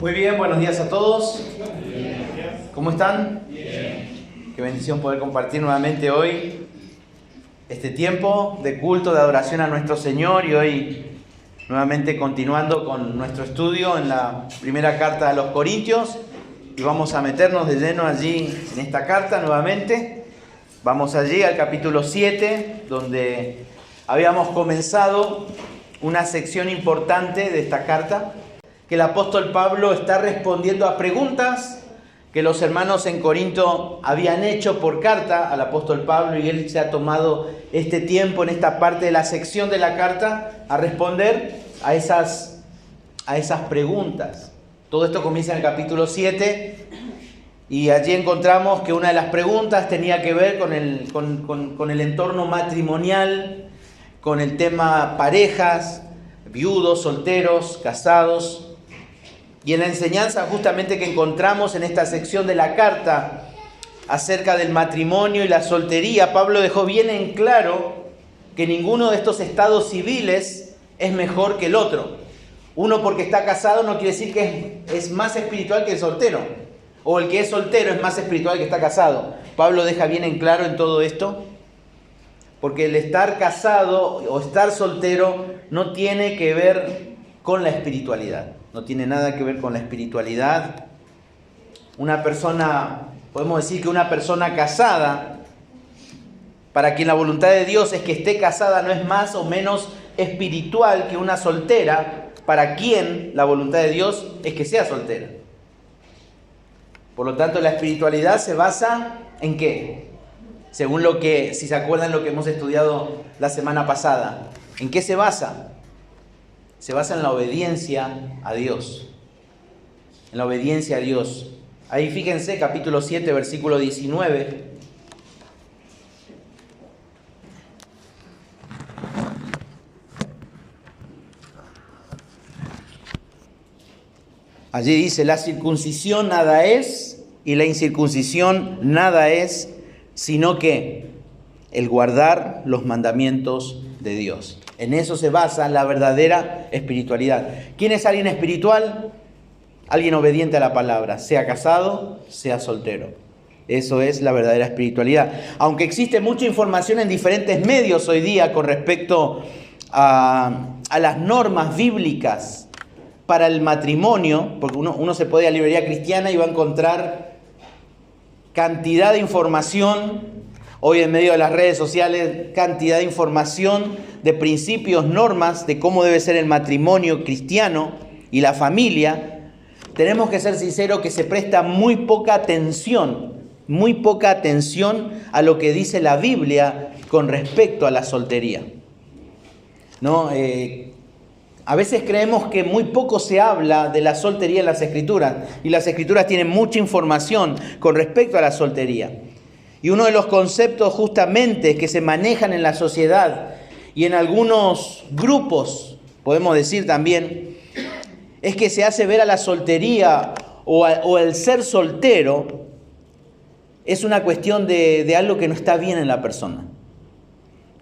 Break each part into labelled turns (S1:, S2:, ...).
S1: Muy bien, buenos días a todos.
S2: Bien.
S1: ¿Cómo están?
S2: Bien.
S1: Qué bendición poder compartir nuevamente hoy este tiempo de culto, de adoración a nuestro Señor, y hoy nuevamente continuando con nuestro estudio en la primera carta a los Corintios, y vamos a meternos de lleno allí en esta carta nuevamente. Vamos allí al capítulo 7, donde habíamos comenzado una sección importante de esta carta, que el apóstol Pablo está respondiendo a preguntas que los hermanos en Corinto habían hecho por carta al apóstol Pablo, y él se ha tomado este tiempo en esta parte de la sección de la carta a responder a esas preguntas. Todo esto comienza en el capítulo 7, y allí encontramos que una de las preguntas tenía que ver con el entorno matrimonial, con el tema parejas, viudos, solteros, casados. Y en la enseñanza justamente que encontramos en esta sección de la carta acerca del matrimonio y la soltería, Pablo dejó bien en claro que ninguno de estos estados civiles es mejor que el otro. Uno porque está casado no quiere decir que es más espiritual que el soltero, o el que es soltero es más espiritual que está casado. Pablo deja bien en claro en todo esto, porque el estar casado o estar soltero no tiene que ver con la espiritualidad. No tiene nada que ver con la espiritualidad. Podemos decir que una persona casada, para quien la voluntad de Dios es que esté casada, no es más o menos espiritual que una soltera, para quien la voluntad de Dios es que sea soltera. Por lo tanto, la espiritualidad se basa ¿en qué? Según si se acuerdan lo que hemos estudiado la semana pasada. ¿En qué se basa? Se basa en la obediencia a Dios. En la obediencia a Dios. Ahí fíjense, capítulo 7, versículo 19. Allí dice: la circuncisión nada es, y la incircuncisión nada es, sino que el guardar los mandamientos de Dios. En eso se basa la verdadera espiritualidad. ¿Quién es alguien espiritual? Alguien obediente a la palabra, sea casado, sea soltero. Eso es la verdadera espiritualidad. Aunque existe mucha información en diferentes medios hoy día con respecto a las normas bíblicas para el matrimonio, porque uno se puede ir a la librería cristiana y va a encontrar cantidad de información. Hoy en medio de las redes sociales, cantidad de información, de principios, normas, de cómo debe ser el matrimonio cristiano y la familia. Tenemos que ser sinceros que se presta muy poca atención a lo que dice la Biblia con respecto a la soltería. ¿No? A veces creemos que muy poco se habla de la soltería en las Escrituras, y las Escrituras tienen mucha información con respecto a la soltería. Y uno de los conceptos justamente que se manejan en la sociedad y en algunos grupos, podemos decir también, es que se hace ver a la soltería o el ser soltero es una cuestión de algo que no está bien en la persona.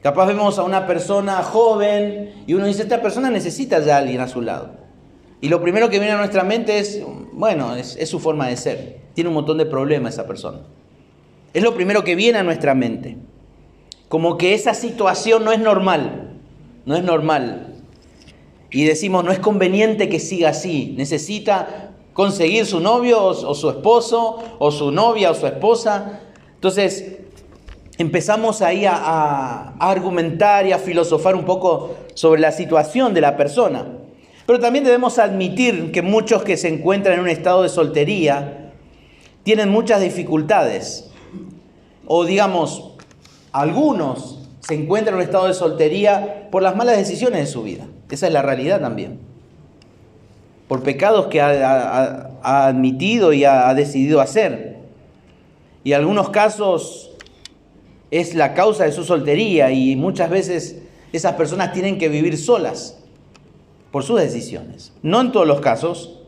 S1: Capaz vemos a una persona joven y uno dice: esta persona necesita ya a alguien a su lado. Y lo primero que viene a nuestra mente es, bueno, es su forma de ser. Tiene un montón de problemas esa persona. Es lo primero que viene a nuestra mente. Como que esa situación no es normal. No es normal. Y decimos: no es conveniente que siga así. Necesita conseguir su novio o su esposo, o su novia o su esposa. Entonces empezamos ahí a argumentar y a filosofar un poco sobre la situación de la persona. Pero también debemos admitir que muchos que se encuentran en un estado de soltería tienen muchas dificultades. O digamos, algunos se encuentran en un estado de soltería por las malas decisiones de su vida. Esa es la realidad también. Por pecados que ha admitido y ha decidido hacer. Y en algunos casos es la causa de su soltería, y muchas veces esas personas tienen que vivir solas por sus decisiones. No en todos los casos,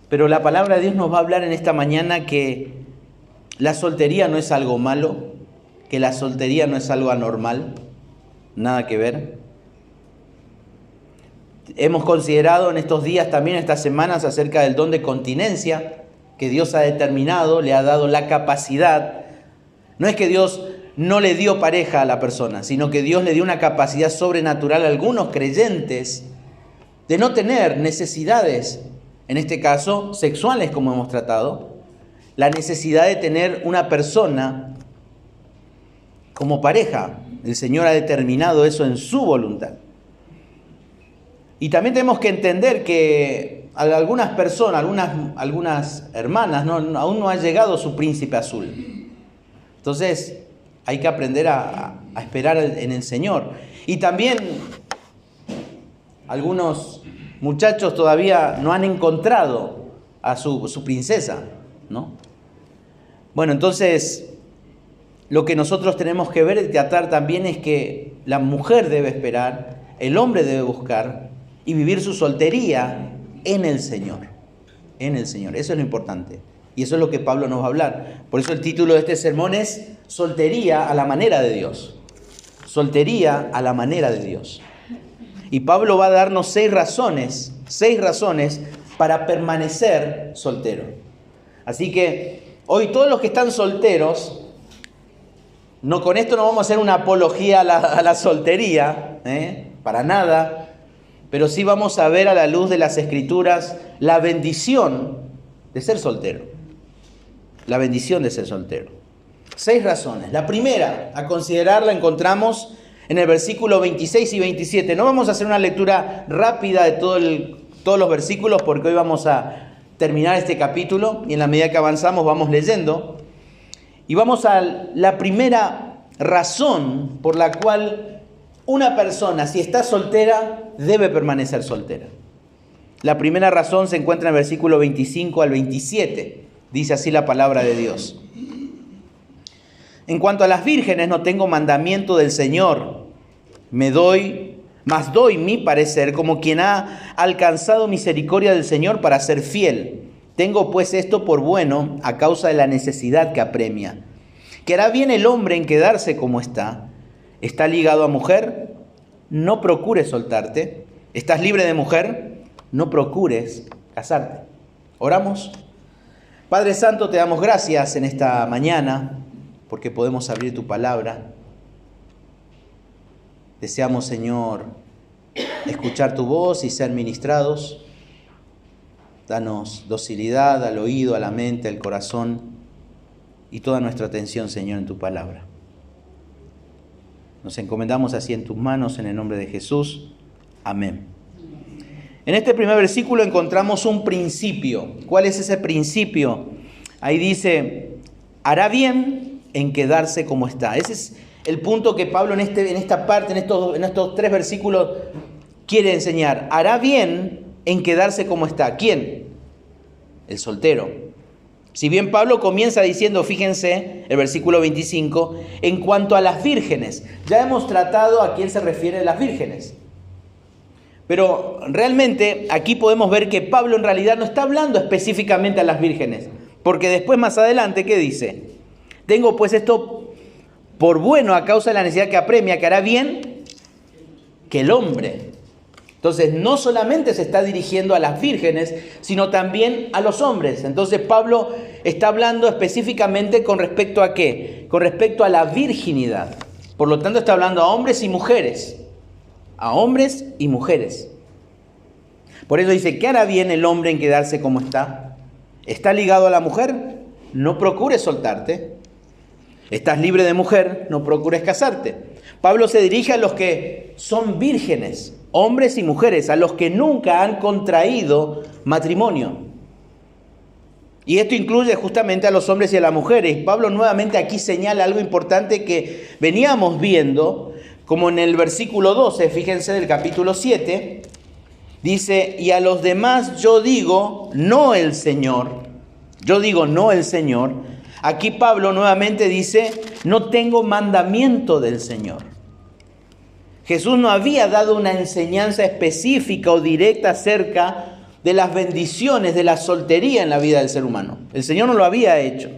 S1: pero la palabra de Dios nos va a hablar en esta mañana que la soltería no es algo malo, que la soltería no es algo anormal, nada que ver. Hemos considerado en estos días, también estas semanas, acerca del don de continencia que Dios ha determinado, le ha dado la capacidad. No es que Dios no le dio pareja a la persona, sino que Dios le dio una capacidad sobrenatural a algunos creyentes de no tener necesidades, en este caso sexuales como hemos tratado, la necesidad de tener una persona como pareja. El Señor ha determinado eso en su voluntad. Y también tenemos que entender que a algunas personas, algunas hermanas, aún no ha llegado su príncipe azul. Entonces hay que aprender a esperar en el Señor. Y también algunos muchachos todavía no han encontrado a su princesa, ¿no? Bueno, entonces lo que nosotros tenemos que ver y tratar también es que la mujer debe esperar, el hombre debe buscar y vivir su soltería en el Señor. En el Señor, eso es lo importante. Y eso es lo que Pablo nos va a hablar. Por eso el título de este sermón es Soltería a la manera de Dios. Soltería a la manera de Dios. Y Pablo va a darnos 6 razones para permanecer soltero. Así que hoy todos los que están solteros, con esto no vamos a hacer una apología a la soltería, para nada, pero sí vamos a ver a la luz de las Escrituras la bendición de ser soltero. La bendición de ser soltero. 6 razones. La primera, a considerarla, encontramos en el versículo 26 y 27. No vamos a hacer una lectura rápida de todos los versículos porque hoy vamos a terminar este capítulo y en la medida que avanzamos vamos leyendo. Y vamos a la primera razón por la cual una persona, si está soltera, debe permanecer soltera. La primera razón se encuentra en el versículo 25 al 27. Dice así la palabra de Dios. En cuanto a las vírgenes, no tengo mandamiento del Señor. Mas doy mi parecer como quien ha alcanzado misericordia del Señor para ser fiel. Tengo pues esto por bueno a causa de la necesidad que apremia. ¿Que hará bien el hombre en quedarse como está? ¿Está ligado a mujer? No procures soltarte. ¿Estás libre de mujer? No procures casarte. ¿Oramos? Padre Santo, te damos gracias en esta mañana porque podemos abrir tu palabra. Deseamos, Señor, escuchar tu voz y ser ministrados. Danos docilidad al oído, a la mente, al corazón y toda nuestra atención, Señor, en tu palabra. Nos encomendamos así en tus manos, en el nombre de Jesús. Amén. En este primer versículo encontramos un principio. ¿Cuál es ese principio? Ahí dice, hará bien en quedarse como está. Ese es el punto que Pablo en esta parte, en estos 3 versículos, quiere enseñar. Hará bien en quedarse como está. ¿Quién? El soltero. Si bien Pablo comienza diciendo, fíjense, el versículo 25, en cuanto a las vírgenes. Ya hemos tratado a quién se refiere las vírgenes. Pero realmente aquí podemos ver que Pablo en realidad no está hablando específicamente a las vírgenes. Porque después más adelante, ¿qué dice? Tengo pues esto por bueno a causa de la necesidad que apremia, que hará bien que el hombre. Entonces no solamente se está dirigiendo a las vírgenes, sino también a los hombres. Entonces Pablo está hablando específicamente con respecto a ¿qué? Con respecto a la virginidad. Por lo tanto está hablando a hombres y mujeres. A hombres y mujeres. Por eso dice, ¿qué hará bien el hombre en quedarse como está? ¿Está ligado a la mujer? No procures soltarte. ¿Estás libre de mujer? No procures casarte. Pablo se dirige a los que son vírgenes, hombres y mujeres, a los que nunca han contraído matrimonio. Y esto incluye justamente a los hombres y a las mujeres. Pablo nuevamente aquí señala algo importante que veníamos viendo, como en el versículo 12, fíjense, del capítulo 7, dice, y a los demás yo digo, no el Señor. Yo digo, no el Señor. Aquí Pablo nuevamente dice, no tengo mandamiento del Señor. Jesús no había dado una enseñanza específica o directa acerca de las bendiciones de la soltería en la vida del ser humano. El Señor no lo había hecho.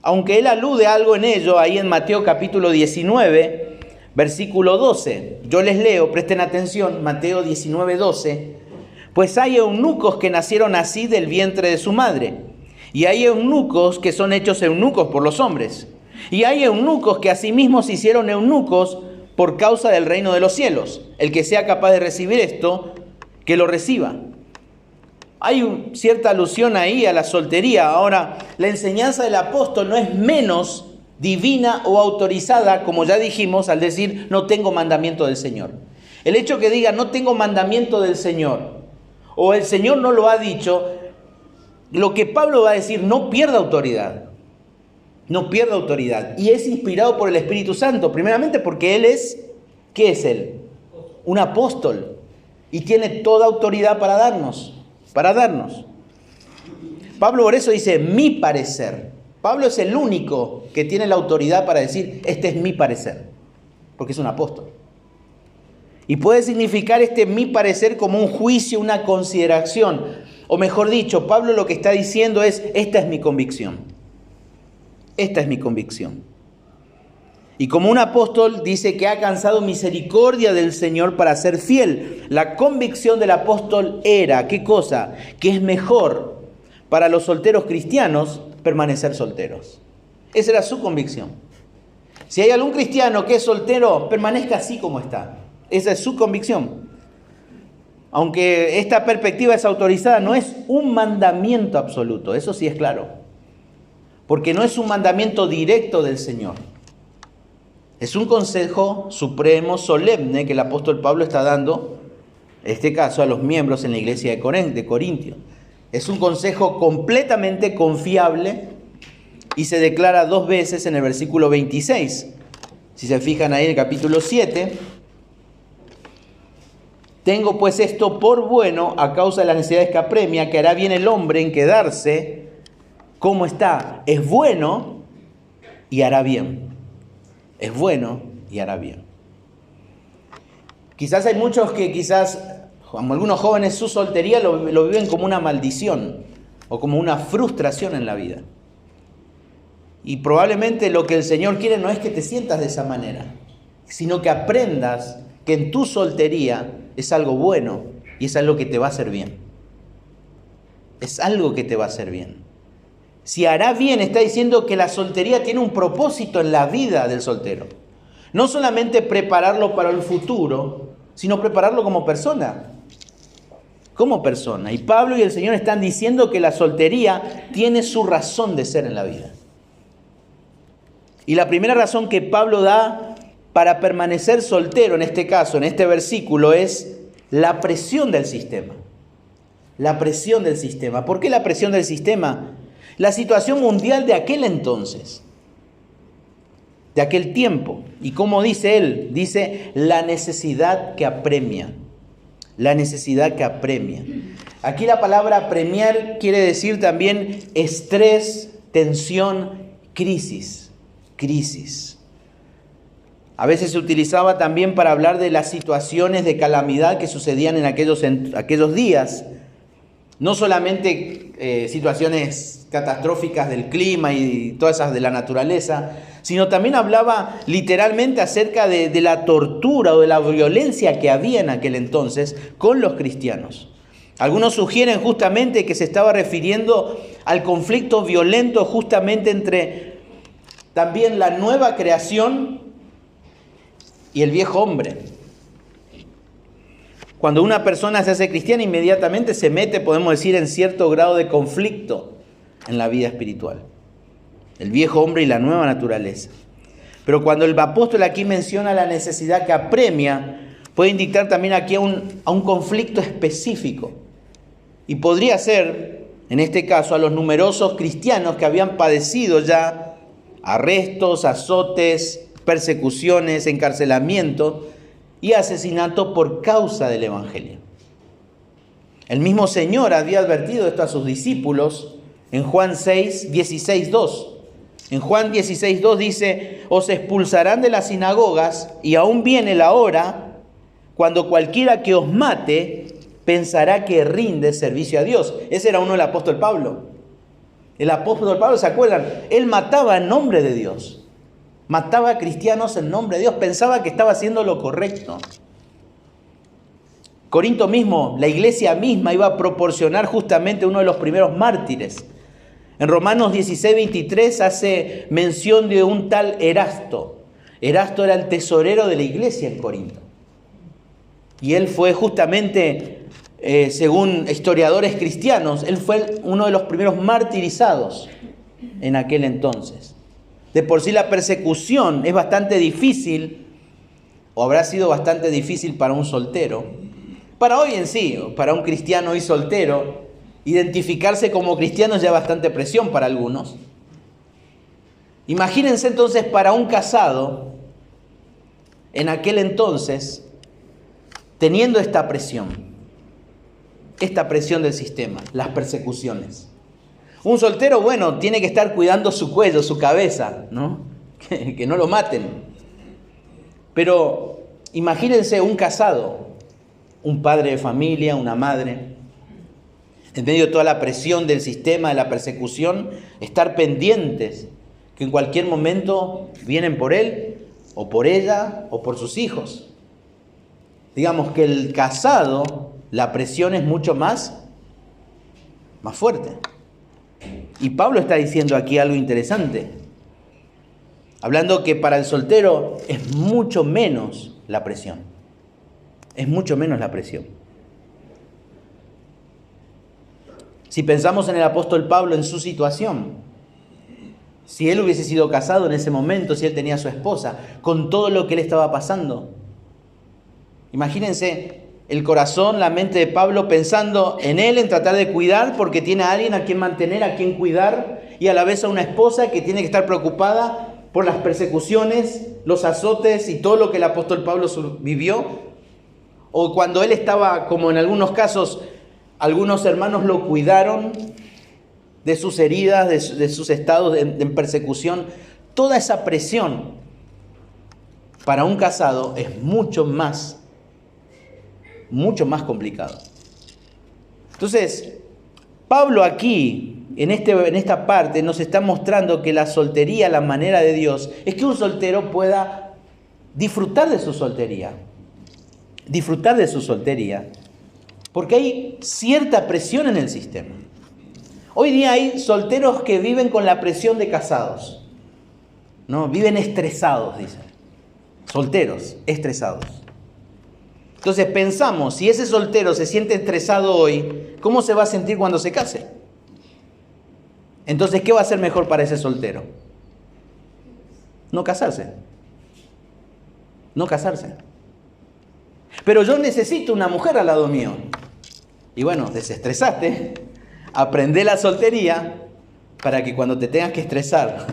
S1: Aunque Él alude a algo en ello, ahí en Mateo capítulo 19, Versículo 12, yo les leo, presten atención, Mateo 19:12. Pues hay eunucos que nacieron así del vientre de su madre, y hay eunucos que son hechos eunucos por los hombres, y hay eunucos que asimismo se hicieron eunucos por causa del reino de los cielos. El que sea capaz de recibir esto, que lo reciba. Hay cierta alusión ahí a la soltería. Ahora, la enseñanza del apóstol no es menos divina o autorizada, como ya dijimos, al decir no tengo mandamiento del Señor. El hecho que diga no tengo mandamiento del Señor, o el Señor no lo ha dicho, lo que Pablo va a decir no pierda autoridad. No pierda autoridad. Y es inspirado por el Espíritu Santo, primeramente porque Él es, ¿qué es Él? Un apóstol. Y tiene toda autoridad para darnos. Pablo por eso dice, mi parecer. Pablo es el único que tiene la autoridad para decir, este es mi parecer. Porque es un apóstol. Y puede significar este mi parecer como un juicio, una consideración. O mejor dicho, Pablo lo que está diciendo es, esta es mi convicción. Esta es mi convicción. Y como un apóstol dice que ha alcanzado misericordia del Señor para ser fiel. La convicción del apóstol era, ¿qué cosa? Que es mejor para los solteros cristianos permanecer solteros. Esa era su convicción. Si hay algún cristiano que es soltero, permanezca así como está. Esa es su convicción. Aunque esta perspectiva es autorizada, no es un mandamiento absoluto, eso sí es claro. Porque no es un mandamiento directo del Señor. Es un consejo supremo, solemne, que el apóstol Pablo está dando, en este caso, a los miembros en la iglesia de Corintio. Es un consejo completamente confiable y se declara 2 veces en el versículo 26. Si se fijan ahí en el capítulo 7, tengo pues esto por bueno a causa de las necesidades que apremia, que hará bien el hombre en quedarse. ¿Cómo está? Es bueno y hará bien. Es bueno y hará bien. Quizás hay muchos que como algunos jóvenes, su soltería lo viven como una maldición o como una frustración en la vida. Y probablemente lo que el Señor quiere no es que te sientas de esa manera, sino que aprendas que en tu soltería es algo bueno y es algo que te va a hacer bien. Es algo que te va a hacer bien. Si hará bien, está diciendo que la soltería tiene un propósito en la vida del soltero. No solamente prepararlo para el futuro, sino prepararlo como persona. Como persona. Y Pablo y el Señor están diciendo que la soltería tiene su razón de ser en la vida. Y la primera razón que Pablo da para permanecer soltero, en este caso, en este versículo, es la presión del sistema. La presión del sistema. ¿Por qué la presión del sistema? La situación mundial de aquel entonces, de aquel tiempo. Y como dice él, dice la necesidad que apremia. La necesidad que apremia. Aquí la palabra apremiar quiere decir también estrés, tensión, crisis. Crisis. A veces se utilizaba también para hablar de las situaciones de calamidad que sucedían en aquellos días. No solamente situaciones catastróficas del clima y todas esas de la naturaleza, sino también hablaba literalmente acerca de la tortura o de la violencia que había en aquel entonces con los cristianos. Algunos sugieren justamente que se estaba refiriendo al conflicto violento justamente entre también la nueva creación y el viejo hombre. Cuando una persona se hace cristiana, inmediatamente se mete, podemos decir, en cierto grado de conflicto en la vida espiritual. El viejo hombre y la nueva naturaleza. Pero cuando el apóstol aquí menciona la necesidad que apremia, puede indicar también aquí a un conflicto específico. Y podría ser, en este caso, a los numerosos cristianos que habían padecido ya arrestos, azotes, persecuciones, encarcelamiento y asesinato por causa del Evangelio. El mismo Señor había advertido esto a sus discípulos en Juan 6, 16, 2. En Juan 16, 2 dice, os expulsarán de las sinagogas y aún viene la hora cuando cualquiera que os mate pensará que rinde servicio a Dios. Ese era uno del apóstol Pablo. El apóstol Pablo, ¿se acuerdan? Él mataba en nombre de Dios. mataba a cristianos en nombre de Dios, pensaba que estaba haciendo lo correcto. Corinto mismo, la iglesia misma iba a proporcionar justamente uno de los primeros mártires. En Romanos 16:23 hace mención de un tal Erasto. Erasto era el tesorero de la iglesia en Corinto. Y él fue justamente, según historiadores cristianos, él fue uno de los primeros martirizados en aquel entonces. De por sí la persecución es bastante difícil, o habrá sido bastante difícil para un soltero. Para hoy en sí, para un cristiano y soltero, identificarse como cristiano ya es bastante presión para algunos. Imagínense entonces para un casado, en aquel entonces, teniendo esta presión del sistema, las persecuciones. Un soltero, bueno, tiene que estar cuidando su cuello, su cabeza, ¿no? Que no lo maten. Pero imagínense un casado, un padre de familia, una madre, en medio de toda la presión del sistema, de la persecución, estar pendientes que en cualquier momento vienen por él, o por ella, o por sus hijos. Digamos que el casado, la presión es mucho más fuerte. Y Pablo está diciendo aquí algo interesante, hablando que para el soltero es mucho menos la presión. Es mucho menos la presión. Si pensamos en el apóstol Pablo, en su situación, si él hubiese sido casado en ese momento, si él tenía a su esposa, con todo lo que él estaba pasando, imagínense el corazón, la mente de Pablo pensando en él, en tratar de cuidar, porque tiene a alguien a quien mantener, a quien cuidar, y a la vez a una esposa que tiene que estar preocupada por las persecuciones, los azotes y todo lo que el apóstol Pablo vivió. O cuando él estaba, como en algunos casos, algunos hermanos lo cuidaron de sus heridas, de sus estados en persecución. Toda esa presión para un casado es mucho más complicado. Entonces, Pablo aquí, en esta parte, nos está mostrando que la soltería, la manera de Dios, es que un soltero pueda disfrutar de su soltería. Porque hay cierta presión en el sistema. Hoy día hay solteros que viven con la presión de casados, ¿no? Viven estresados, dicen. Solteros, estresados. Entonces pensamos, si ese soltero se siente estresado hoy, ¿cómo se va a sentir cuando se case? Entonces, ¿qué va a ser mejor para ese soltero? No casarse. Pero yo necesito una mujer al lado mío. Y bueno, desestresate, aprende la soltería para que cuando te tengas que estresar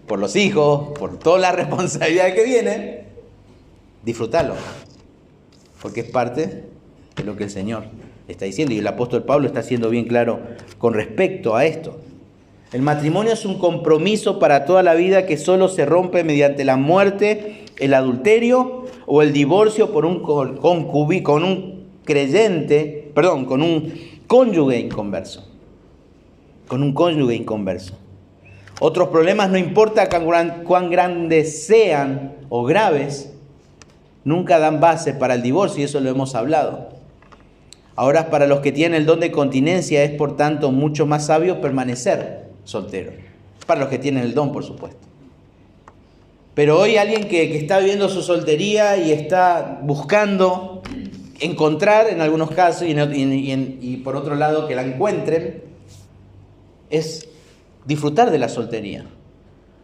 S1: por los hijos, por toda la responsabilidad que viene, disfrútalo. Porque es parte de lo que el Señor está diciendo. Y el apóstol Pablo está siendo bien claro con respecto a esto. El matrimonio es un compromiso para toda la vida que solo se rompe mediante la muerte, el adulterio o el divorcio por un cónyuge inconverso. Con un cónyuge inconverso. Otros problemas, no importa cuán grandes sean o graves, nunca dan base para el divorcio, y eso lo hemos hablado. Ahora, para los que tienen el don de continencia, es por tanto mucho más sabio permanecer soltero. Para los que tienen el don, por supuesto. Pero hoy alguien que está viviendo su soltería y está buscando encontrar, en algunos casos, y por otro lado que la encuentren, es disfrutar de la soltería,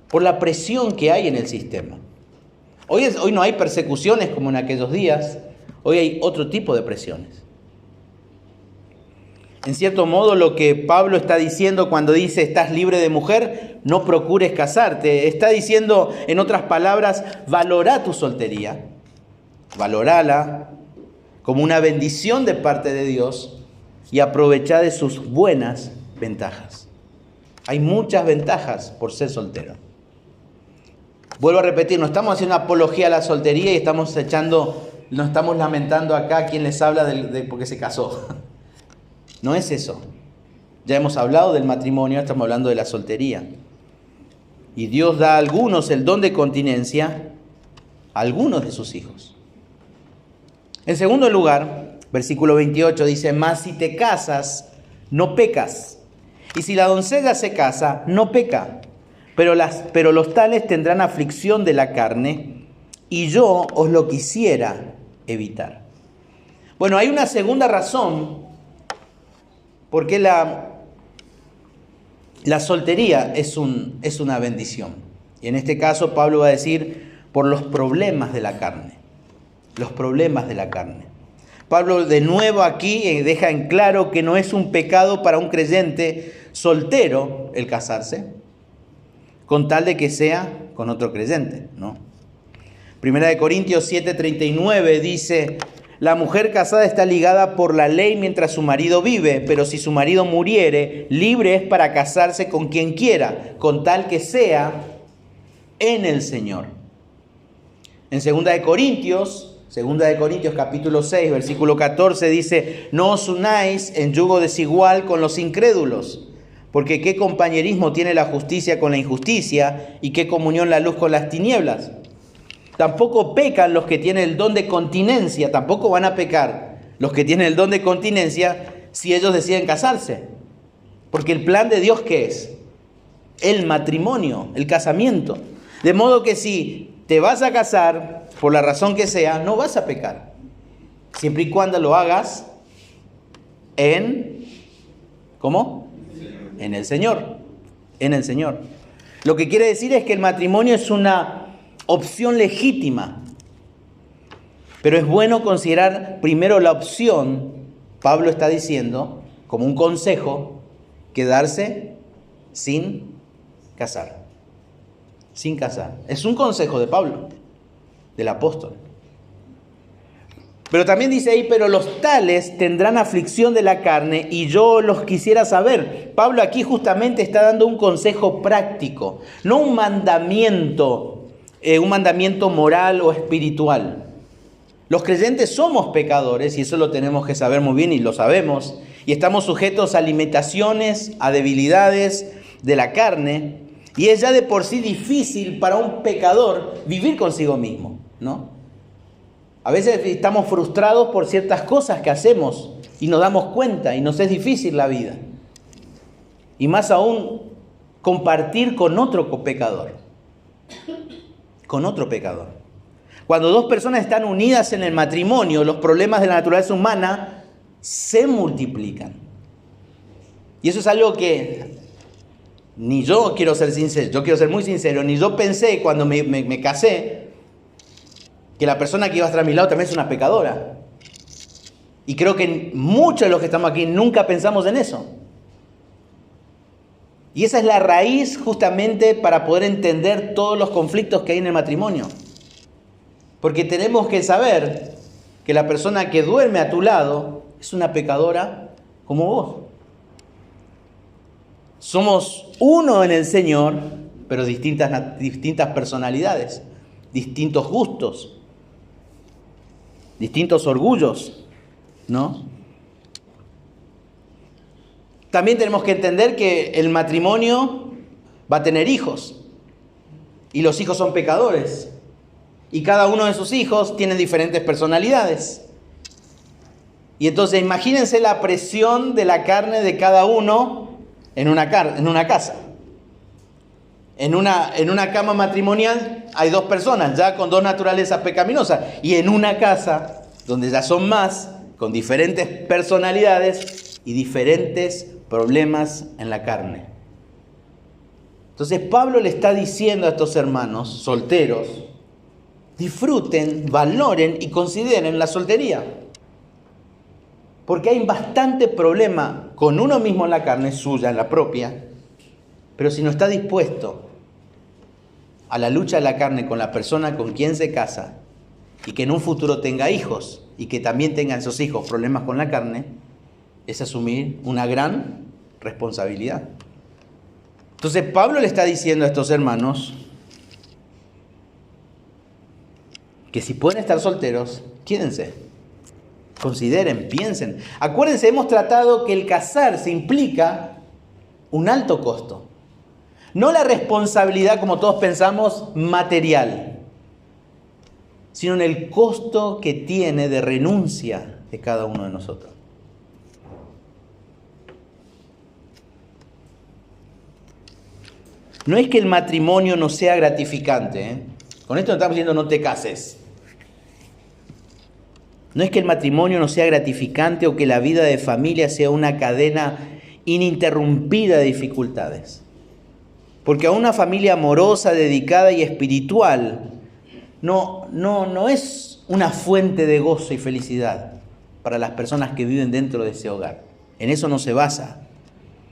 S1: por la presión que hay en el sistema. Hoy no hay persecuciones como en aquellos días, hoy hay otro tipo de presiones. En cierto modo, lo que Pablo está diciendo cuando dice estás libre de mujer, no procures casarte. Está diciendo, en otras palabras, valorá tu soltería, valorala como una bendición de parte de Dios y aprovechá de sus buenas ventajas. Hay muchas ventajas por ser soltero. Vuelvo a repetir, no estamos haciendo apología a la soltería y no estamos lamentando acá a quien les habla de porque se casó. No es eso. Ya hemos hablado del matrimonio, estamos hablando de la soltería. Y Dios da a algunos el don de continencia, a algunos de sus hijos. En segundo lugar, versículo 28 dice, mas si te casas, no pecas. Y si la doncella se casa, no peca. Pero los tales tendrán aflicción de la carne, y yo os lo quisiera evitar. Bueno, hay una segunda razón por qué la soltería es una bendición. Y en este caso Pablo va a decir por los problemas de la carne. Los problemas de la carne. Pablo de nuevo aquí deja en claro que no es un pecado para un creyente soltero el casarse, con tal de que sea con otro creyente, ¿no? Primera de Corintios 7:39 dice, la mujer casada está ligada por la ley mientras su marido vive, pero si su marido muriere, libre es para casarse con quien quiera, con tal que sea en el Señor. En Segunda de Corintios capítulo 6, versículo 14 dice, no os unáis en yugo desigual con los incrédulos, porque qué compañerismo tiene la justicia con la injusticia y qué comunión la luz con las tinieblas. Tampoco pecan los que tienen el don de continencia, tampoco van a pecar los que tienen el don de continencia si ellos deciden casarse. Porque el plan de Dios, ¿qué es? El matrimonio, el casamiento. De modo que si te vas a casar, por la razón que sea, no vas a pecar. Siempre y cuando lo hagas ¿cómo? En el Señor. En el Señor. Lo que quiere decir es que el matrimonio es una opción legítima. Pero es bueno considerar primero la opción, Pablo está diciendo, como un consejo, quedarse sin casar. Sin casar. Es un consejo de Pablo, del apóstol. Pero también dice ahí, pero los tales tendrán aflicción de la carne y yo los quisiera saber. Pablo aquí justamente está dando un consejo práctico, no un mandamiento moral o espiritual. Los creyentes somos pecadores y eso lo tenemos que saber muy bien y lo sabemos. Y estamos sujetos a limitaciones, a debilidades de la carne. Y es ya de por sí difícil para un pecador vivir consigo mismo, ¿no? A veces estamos frustrados por ciertas cosas que hacemos y nos damos cuenta y nos es difícil la vida. Y más aún compartir con otro pecador. Con otro pecador. Cuando dos personas están unidas en el matrimonio, los problemas de la naturaleza humana se multiplican. Y eso es algo que ni yo quiero ser sincero, yo quiero ser muy sincero, ni yo pensé cuando me casé que la persona que iba a estar a mi lado también es una pecadora. Y creo que muchos de los que estamos aquí nunca pensamos en eso. Y esa es la raíz justamente para poder entender todos los conflictos que hay en el matrimonio. Porque tenemos que saber que la persona que duerme a tu lado es una pecadora como vos. Somos uno en el Señor, pero distintas personalidades, distintos gustos, distintos orgullos, ¿no? También tenemos que entender que el matrimonio va a tener hijos y los hijos son pecadores y cada uno de sus hijos tiene diferentes personalidades. Y entonces imagínense la presión de la carne de cada uno en una casa. En una cama matrimonial hay dos personas ya con dos naturalezas pecaminosas y en una casa donde ya son más, con diferentes personalidades y diferentes problemas en la carne. Entonces Pablo le está diciendo a estos hermanos solteros, disfruten, valoren y consideren la soltería. Porque hay bastante problema con uno mismo en la carne suya, en la propia, pero si no está dispuesto a la lucha de la carne con la persona con quien se casa y que en un futuro tenga hijos y que también tengan esos hijos problemas con la carne, es asumir una gran responsabilidad. Entonces Pablo le está diciendo a estos hermanos que si pueden estar solteros, quédense, consideren, piensen. Acuérdense, hemos tratado que el casarse implica un alto costo. No la responsabilidad, como todos pensamos, material, sino en el costo que tiene de renuncia de cada uno de nosotros. No es que el matrimonio no sea gratificante, ¿eh? Con esto no estamos diciendo no te cases. No es que el matrimonio no sea gratificante o que la vida de familia sea una cadena ininterrumpida de dificultades. Porque a una familia amorosa, dedicada y espiritual no es una fuente de gozo y felicidad para las personas que viven dentro de ese hogar. En eso no se basa,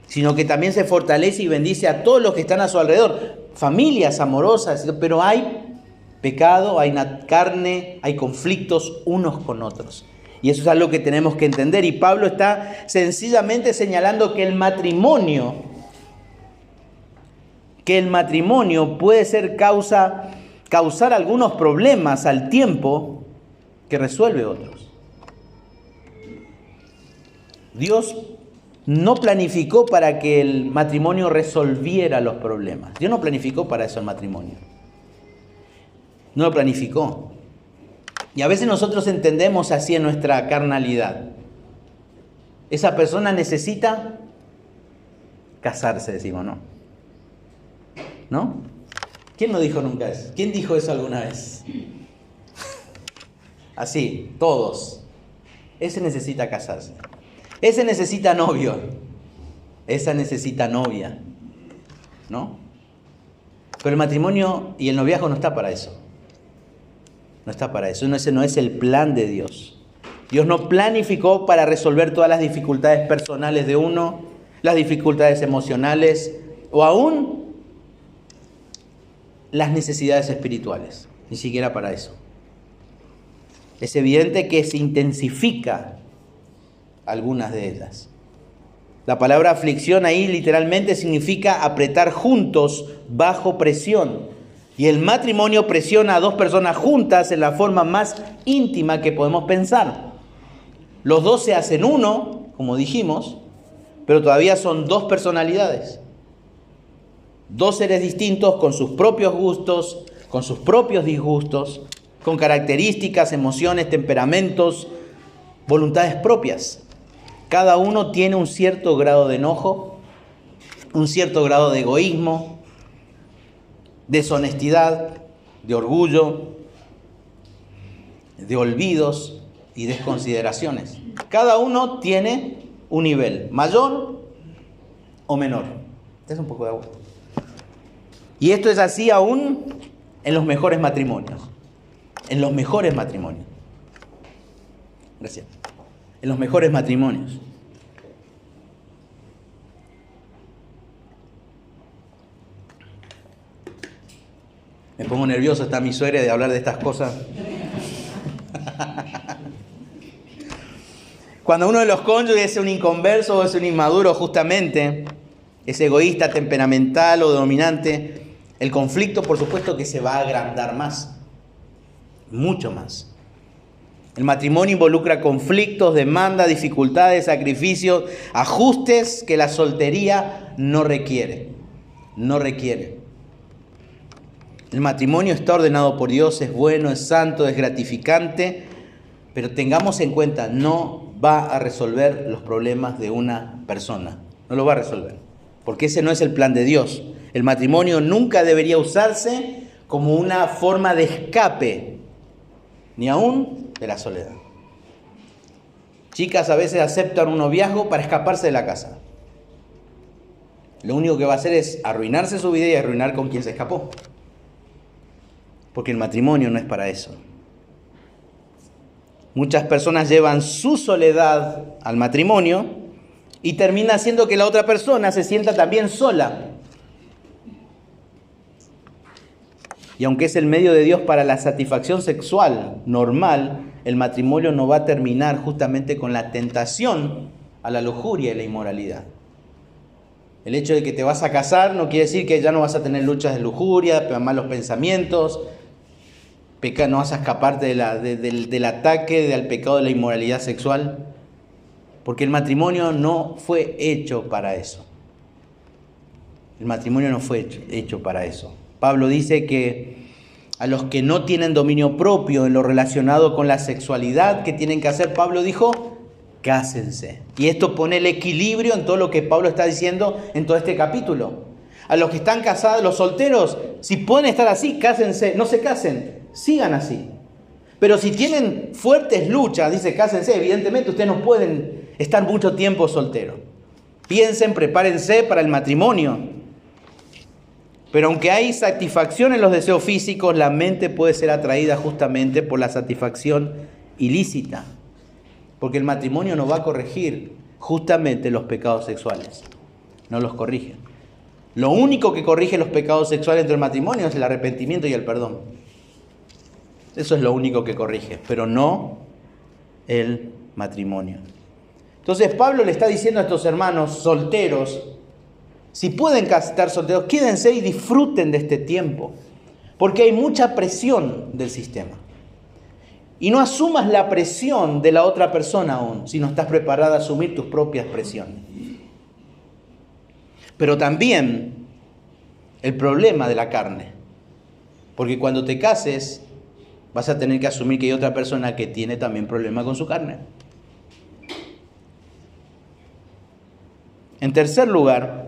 S1: sino que también se fortalece y bendice a todos los que están a su alrededor. Familias amorosas, pero hay pecado, hay carne, hay conflictos unos con otros. Y eso es algo que tenemos que entender. Y Pablo está sencillamente señalando que el matrimonio puede ser causar algunos problemas al tiempo que resuelve otros. Dios no planificó para que el matrimonio resolviera los problemas. Dios no planificó para eso el matrimonio. No lo planificó. Y a veces nosotros entendemos así en nuestra carnalidad. Esa persona necesita casarse, decimos, ¿no? ¿No? ¿Quién no dijo nunca eso? ¿Quién dijo eso alguna vez? Así, todos. Ese necesita casarse. Ese necesita novio. Esa necesita novia. ¿No? Pero el matrimonio y el noviazgo no está para eso. No está para eso. Ese no es el plan de Dios. Dios no planificó para resolver todas las dificultades personales de uno, las dificultades emocionales o aún las necesidades espirituales. Ni siquiera para eso. Es evidente que se intensifica algunas de ellas. La palabra aflicción ahí literalmente significa apretar juntos bajo presión. Y el matrimonio presiona a dos personas juntas en la forma más íntima que podemos pensar. Los dos se hacen uno, como dijimos, pero todavía son dos personalidades. Dos seres distintos con sus propios gustos, con sus propios disgustos, con características, emociones, temperamentos, voluntades propias. Cada uno tiene un cierto grado de enojo, un cierto grado de egoísmo, deshonestidad, de orgullo, de olvidos y desconsideraciones. Cada uno tiene un nivel, mayor o menor. Es un poco de agua. Y esto es así aún en los mejores matrimonios. En los mejores matrimonios. Gracias. En los mejores matrimonios. Me pongo nervioso, está mi suegra de hablar de estas cosas. Cuando uno de los cónyuges es un inconverso o es un inmaduro justamente, es egoísta, temperamental o dominante, el conflicto por supuesto que se va a agrandar más, mucho más. El matrimonio involucra conflictos, demandas, dificultades, sacrificios, ajustes que la soltería no requiere. No requiere. El matrimonio está ordenado por Dios, es bueno, es santo, es gratificante, pero tengamos en cuenta, no va a resolver los problemas de una persona. No lo va a resolver, porque ese no es el plan de Dios. El matrimonio nunca debería usarse como una forma de escape, ni aún de la soledad. Chicas a veces aceptan un noviazgo para escaparse de la casa. Lo único que va a hacer es arruinarse su vida y arruinar con quien se escapó. Porque el matrimonio no es para eso. Muchas personas llevan su soledad al matrimonio y termina haciendo que la otra persona se sienta también sola. Y aunque es el medio de Dios para la satisfacción sexual normal, el matrimonio no va a terminar justamente con la tentación a la lujuria y la inmoralidad. El hecho de que te vas a casar no quiere decir que ya no vas a tener luchas de lujuria, malos pensamientos, no vas a escaparte del ataque, del pecado de la inmoralidad sexual, porque el matrimonio no fue hecho para eso. El matrimonio no fue hecho para eso. Pablo dice que a los que no tienen dominio propio en lo relacionado con la sexualidad, ¿qué tienen que hacer? Pablo dijo, cásense. Y esto pone el equilibrio en todo lo que Pablo está diciendo en todo este capítulo. A los que están casados, los solteros, si pueden estar así, cásense, no se casen, sigan así. Pero si tienen fuertes luchas, dice, cásense, evidentemente ustedes no pueden estar mucho tiempo solteros. Piensen, prepárense para el matrimonio. Pero aunque hay satisfacción en los deseos físicos, la mente puede ser atraída justamente por la satisfacción ilícita. Porque el matrimonio no va a corregir justamente los pecados sexuales. No los corrige. Lo único que corrige los pecados sexuales dentro del matrimonio es el arrepentimiento y el perdón. Eso es lo único que corrige, pero no el matrimonio. Entonces Pablo le está diciendo a estos hermanos solteros, si pueden estar solteros, quédense y disfruten de este tiempo, porque hay mucha presión del sistema. Y no asumas la presión de la otra persona aún, si no estás preparada a asumir tus propias presiones. Pero también el problema de la carne, porque cuando te cases vas a tener que asumir que hay otra persona que tiene también problema con su carne. En tercer lugar,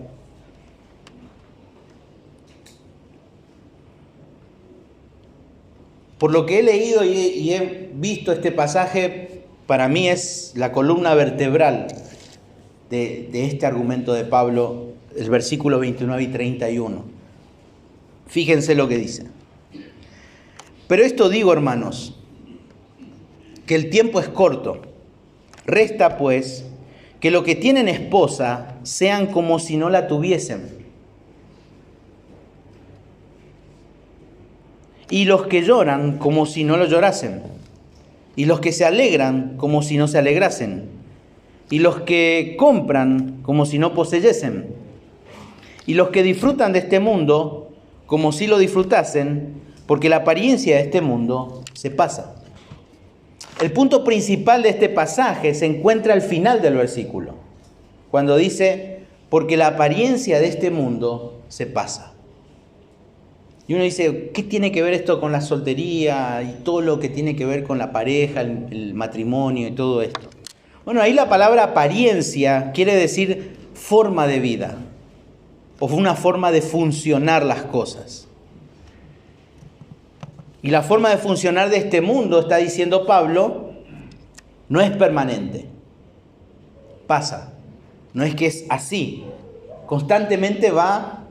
S1: por lo que he leído y he visto este pasaje, para mí es la columna vertebral de este argumento de Pablo, el versículo 29 y 31. Fíjense lo que dice. Pero esto digo, hermanos, que el tiempo es corto. Resta, pues, que los que tienen esposa sean como si no la tuviesen. Y los que lloran como si no lo llorasen. Y los que se alegran como si no se alegrasen. Y los que compran como si no poseyesen. Y los que disfrutan de este mundo como si lo disfrutasen, porque la apariencia de este mundo se pasa. El punto principal de este pasaje se encuentra al final del versículo, cuando dice, porque la apariencia de este mundo se pasa. Y uno dice, ¿qué tiene que ver esto con la soltería y todo lo que tiene que ver con la pareja, el matrimonio y todo esto? Bueno, ahí la palabra apariencia quiere decir forma de vida o una forma de funcionar las cosas. Y la forma de funcionar de este mundo, está diciendo Pablo, no es permanente. Pasa. No es que es así. Constantemente va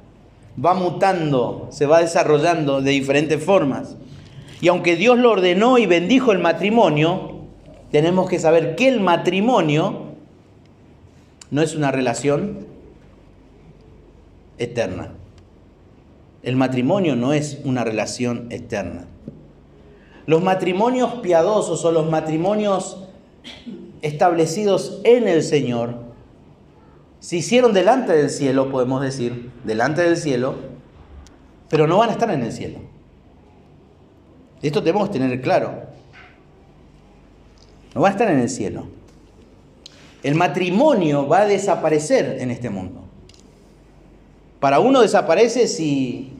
S1: mutando, se va desarrollando de diferentes formas. Y aunque Dios lo ordenó y bendijo el matrimonio, tenemos que saber que el matrimonio no es una relación eterna. El matrimonio no es una relación eterna. Los matrimonios piadosos o los matrimonios establecidos en el Señor se hicieron delante del cielo, podemos decir, delante del cielo, pero no van a estar en el cielo. Esto tenemos que tener claro. No va a estar en el cielo. El matrimonio va a desaparecer en este mundo. Para uno desaparece si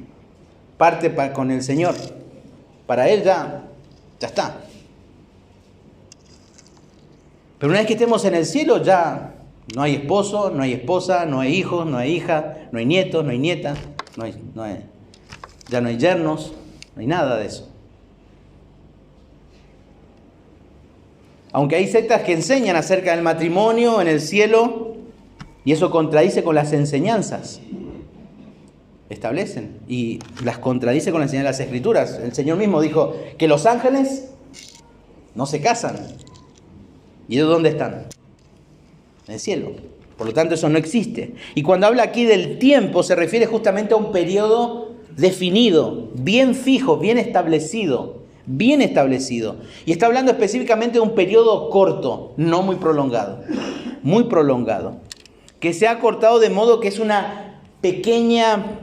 S1: parte con el Señor. Para él ya está. Pero una vez que estemos en el cielo ya no hay esposo, no hay esposa, no hay hijos, no hay hija, no hay nietos, no hay nietas, ya no hay yernos, no hay nada de eso. Aunque hay sectas que enseñan acerca del matrimonio en el cielo, y eso contradice con las enseñanzas. Establecen y las contradice con la enseñanza de las Escrituras. El Señor mismo dijo que los ángeles no se casan. ¿Y de dónde están? En el cielo. Por lo tanto, eso no existe. Y cuando habla aquí del tiempo, se refiere justamente a un periodo definido, bien fijo, bien establecido. Y está hablando específicamente de un periodo corto, no muy prolongado. Muy prolongado. Que se ha acortado de modo que es una pequeña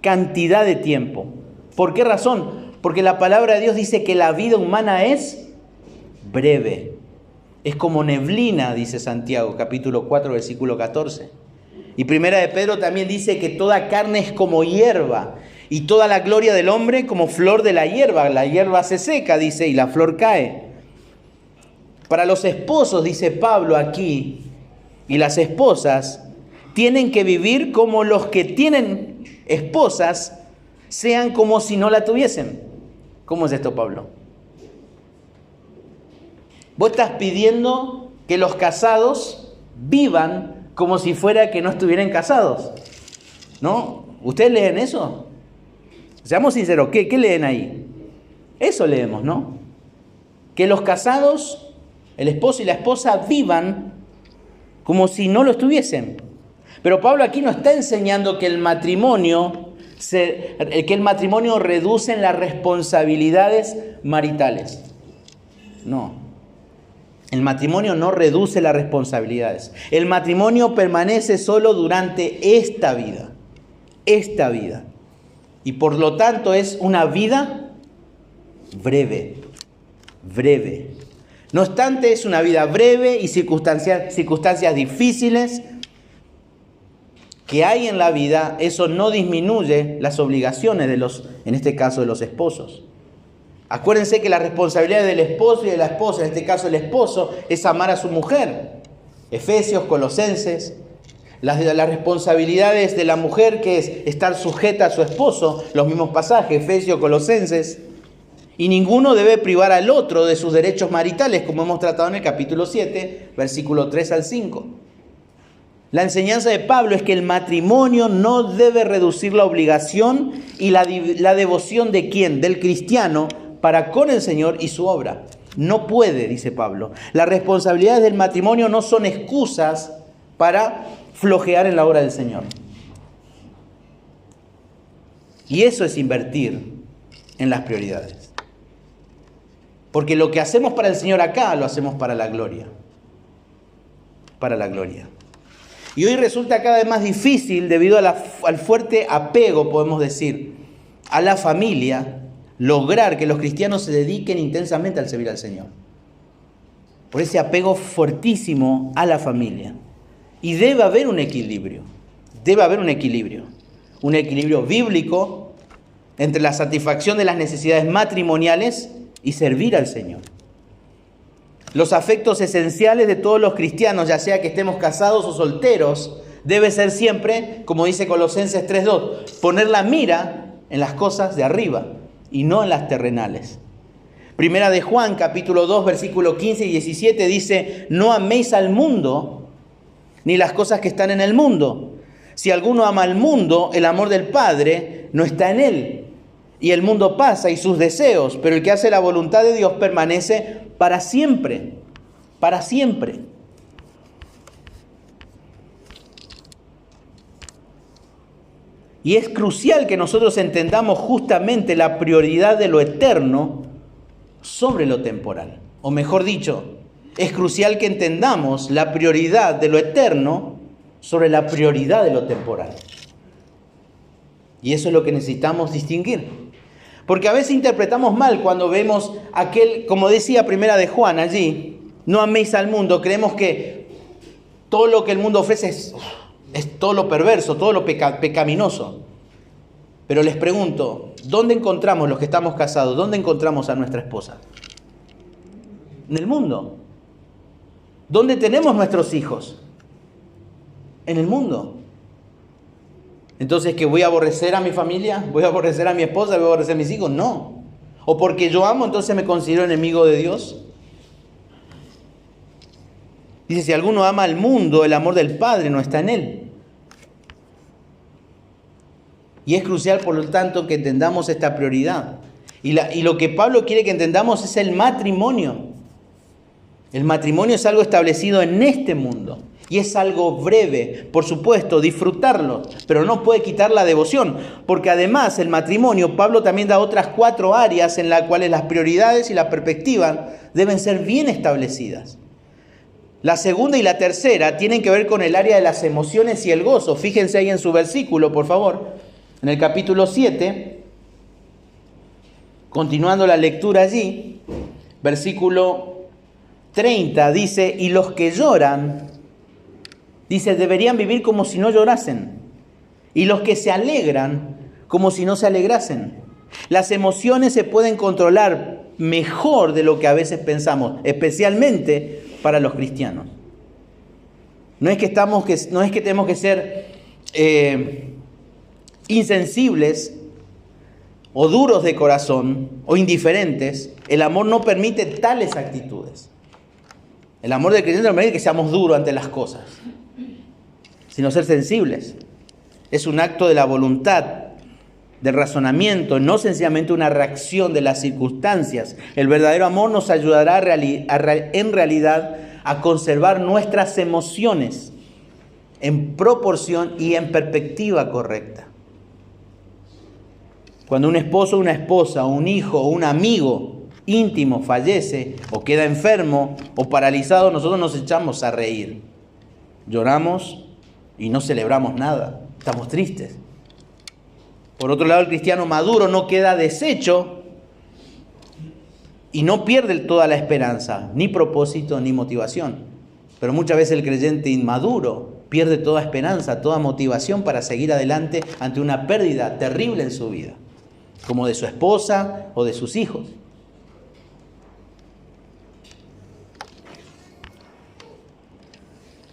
S1: cantidad de tiempo. ¿Por qué razón? Porque la palabra de Dios dice que la vida humana es breve. Es como neblina, dice Santiago, capítulo 4, versículo 14. Y Primera de Pedro también dice que toda carne es como hierba y toda la gloria del hombre como flor de la hierba. La hierba se seca, dice, y la flor cae. Para los esposos, dice Pablo aquí, y las esposas tienen que vivir como los que tienen esposas, sean como si no la tuviesen. ¿Cómo es esto, Pablo? Vos estás pidiendo que los casados vivan como si fuera que no estuvieran casados, ¿no? ¿Ustedes leen eso? Seamos sinceros, ¿qué leen ahí? Eso leemos, ¿no? Que los casados, el esposo y la esposa, vivan como si no lo estuviesen. Pero Pablo aquí no está enseñando que el matrimonio reduce en las responsabilidades maritales. No. El matrimonio no reduce las responsabilidades. El matrimonio permanece solo durante esta vida. Esta vida. Y por lo tanto es una vida breve. Breve. No obstante, es una vida breve y circunstancias difíciles que hay en la vida. Eso no disminuye las obligaciones en este caso, de los esposos. Acuérdense que la responsabilidad del esposo y de la esposa, en este caso el esposo, es amar a su mujer. Efesios, Colosenses. Las responsabilidades de la mujer, que es estar sujeta a su esposo, los mismos pasajes, Efesios, Colosenses. Y ninguno debe privar al otro de sus derechos maritales, como hemos tratado en el capítulo 7, versículo 3 al 5. La enseñanza de Pablo es que el matrimonio no debe reducir la obligación y la devoción de ¿quién? Del cristiano para con el Señor y su obra. No puede, dice Pablo. Las responsabilidades del matrimonio no son excusas para flojear en la obra del Señor. Y eso es invertir en las prioridades. Porque lo que hacemos para el Señor acá, lo hacemos para la gloria. Para la gloria. Y hoy resulta cada vez más difícil, debido al fuerte apego, podemos decir, a la familia, lograr que los cristianos se dediquen intensamente al servir al Señor. Por ese apego fuertísimo a la familia. Y debe haber un equilibrio. Debe haber un equilibrio. Un equilibrio bíblico entre la satisfacción de las necesidades matrimoniales y servir al Señor. Los afectos esenciales de todos los cristianos, ya sea que estemos casados o solteros, debe ser siempre, como dice Colosenses 3:2, poner la mira en las cosas de arriba y no en las terrenales. Primera de Juan, capítulo 2, versículo 15 y 17 dice: no améis al mundo ni las cosas que están en el mundo. Si alguno ama al mundo, el amor del Padre no está en él. Y el mundo pasa y sus deseos, pero el que hace la voluntad de Dios permanece para siempre. Para siempre. Y es crucial que nosotros entendamos justamente la prioridad de lo eterno sobre lo temporal. O mejor dicho, es crucial que entendamos la prioridad de lo eterno sobre la prioridad de lo temporal. Y eso es lo que necesitamos distinguir. Porque a veces interpretamos mal cuando vemos aquel, como decía Primera de Juan allí, no améis al mundo. Creemos que todo lo que el mundo ofrece es todo lo perverso, todo lo pecaminoso. Pero les pregunto, ¿dónde encontramos los que estamos casados? ¿Dónde encontramos a nuestra esposa? En el mundo. ¿Dónde tenemos nuestros hijos? En el mundo. Entonces, ¿que voy a aborrecer a mi familia? ¿Voy a aborrecer a mi esposa? ¿Voy a aborrecer a mis hijos? No. ¿O porque yo amo, entonces me considero enemigo de Dios? Dice, si alguno ama al mundo, el amor del Padre no está en él. Y es crucial, por lo tanto, que entendamos esta prioridad. Y lo que Pablo quiere que entendamos es el matrimonio. El matrimonio es algo establecido en este mundo. Y es algo breve, por supuesto, disfrutarlo, pero no puede quitar la devoción, porque además el matrimonio, Pablo también da otras 4 áreas en las cuales las prioridades y la perspectiva deben ser bien establecidas. La segunda y la tercera tienen que ver con el área de las emociones y el gozo. Fíjense ahí en su versículo, por favor, en el capítulo 7, continuando la lectura allí, versículo 30, dice, y los que lloran Dice, deberían vivir como si no llorasen. Y los que se alegran como si no se alegrasen. Las emociones se pueden controlar mejor de lo que a veces pensamos, especialmente para los cristianos. No es que tenemos que ser insensibles o duros de corazón o indiferentes. El amor no permite tales actitudes. El amor del creyente no permite que seamos duros ante las cosas, sino ser sensibles. Es un acto de la voluntad, del razonamiento, no sencillamente una reacción de las circunstancias. El verdadero amor nos ayudará en realidad a conservar nuestras emociones en proporción y en perspectiva correcta. Cuando un esposo, una esposa, un hijo o un amigo íntimo fallece o queda enfermo o paralizado, nosotros nos echamos a reír. Lloramos y no celebramos nada. Estamos tristes. Por otro lado, el cristiano maduro no queda deshecho y no pierde toda la esperanza, ni propósito, ni motivación. Pero muchas veces el creyente inmaduro pierde toda esperanza, toda motivación para seguir adelante ante una pérdida terrible en su vida, como de su esposa o de sus hijos.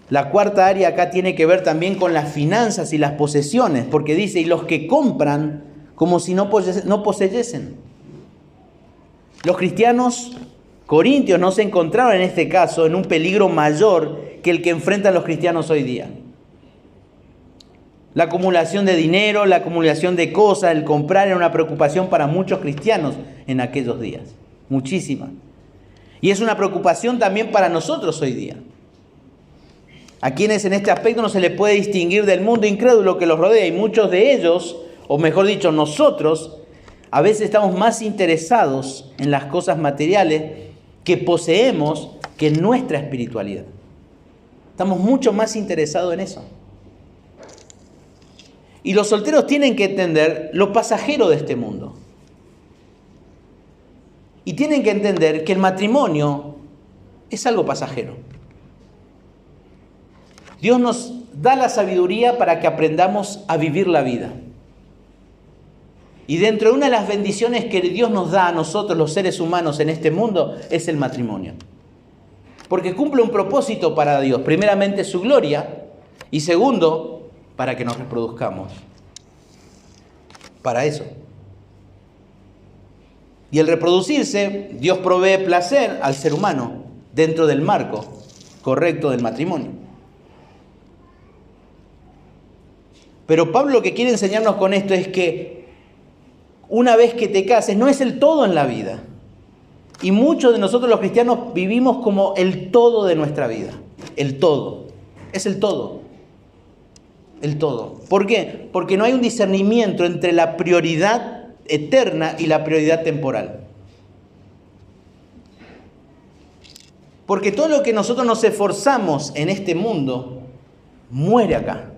S1: La cuarta área acá tiene que ver también con las finanzas y las posesiones, porque dice, y los que compran como si no poseyesen. Los cristianos corintios no se encontraban en este caso en un peligro mayor que el que enfrentan los cristianos hoy día. La acumulación de dinero, la acumulación de cosas, el comprar era una preocupación para muchos cristianos en aquellos días, muchísima. Y es una preocupación también para nosotros hoy día. A quienes en este aspecto no se les puede distinguir del mundo incrédulo que los rodea, y muchos de ellos, o mejor dicho, nosotros, a veces estamos más interesados en las cosas materiales que poseemos que en nuestra espiritualidad. Estamos mucho más interesados en eso. Y los solteros tienen que entender lo pasajero de este mundo. Y tienen que entender que el matrimonio es algo pasajero. Dios nos da la sabiduría para que aprendamos a vivir la vida. Y dentro de una de las bendiciones que Dios nos da a nosotros, los seres humanos en este mundo, es el matrimonio. Porque cumple un propósito para Dios. Primeramente, su gloria. Y segundo, para que nos reproduzcamos. Para eso. Y el reproducirse, Dios provee placer al ser humano dentro del marco correcto del matrimonio. Pero Pablo lo que quiere enseñarnos con esto es que una vez que te cases no es el todo en la vida. Y muchos de nosotros los cristianos vivimos como el todo de nuestra vida. El todo. Es el todo. El todo. ¿Por qué? Porque no hay un discernimiento entre la prioridad eterna y la prioridad temporal. Porque todo lo que nosotros nos esforzamos en este mundo muere acá.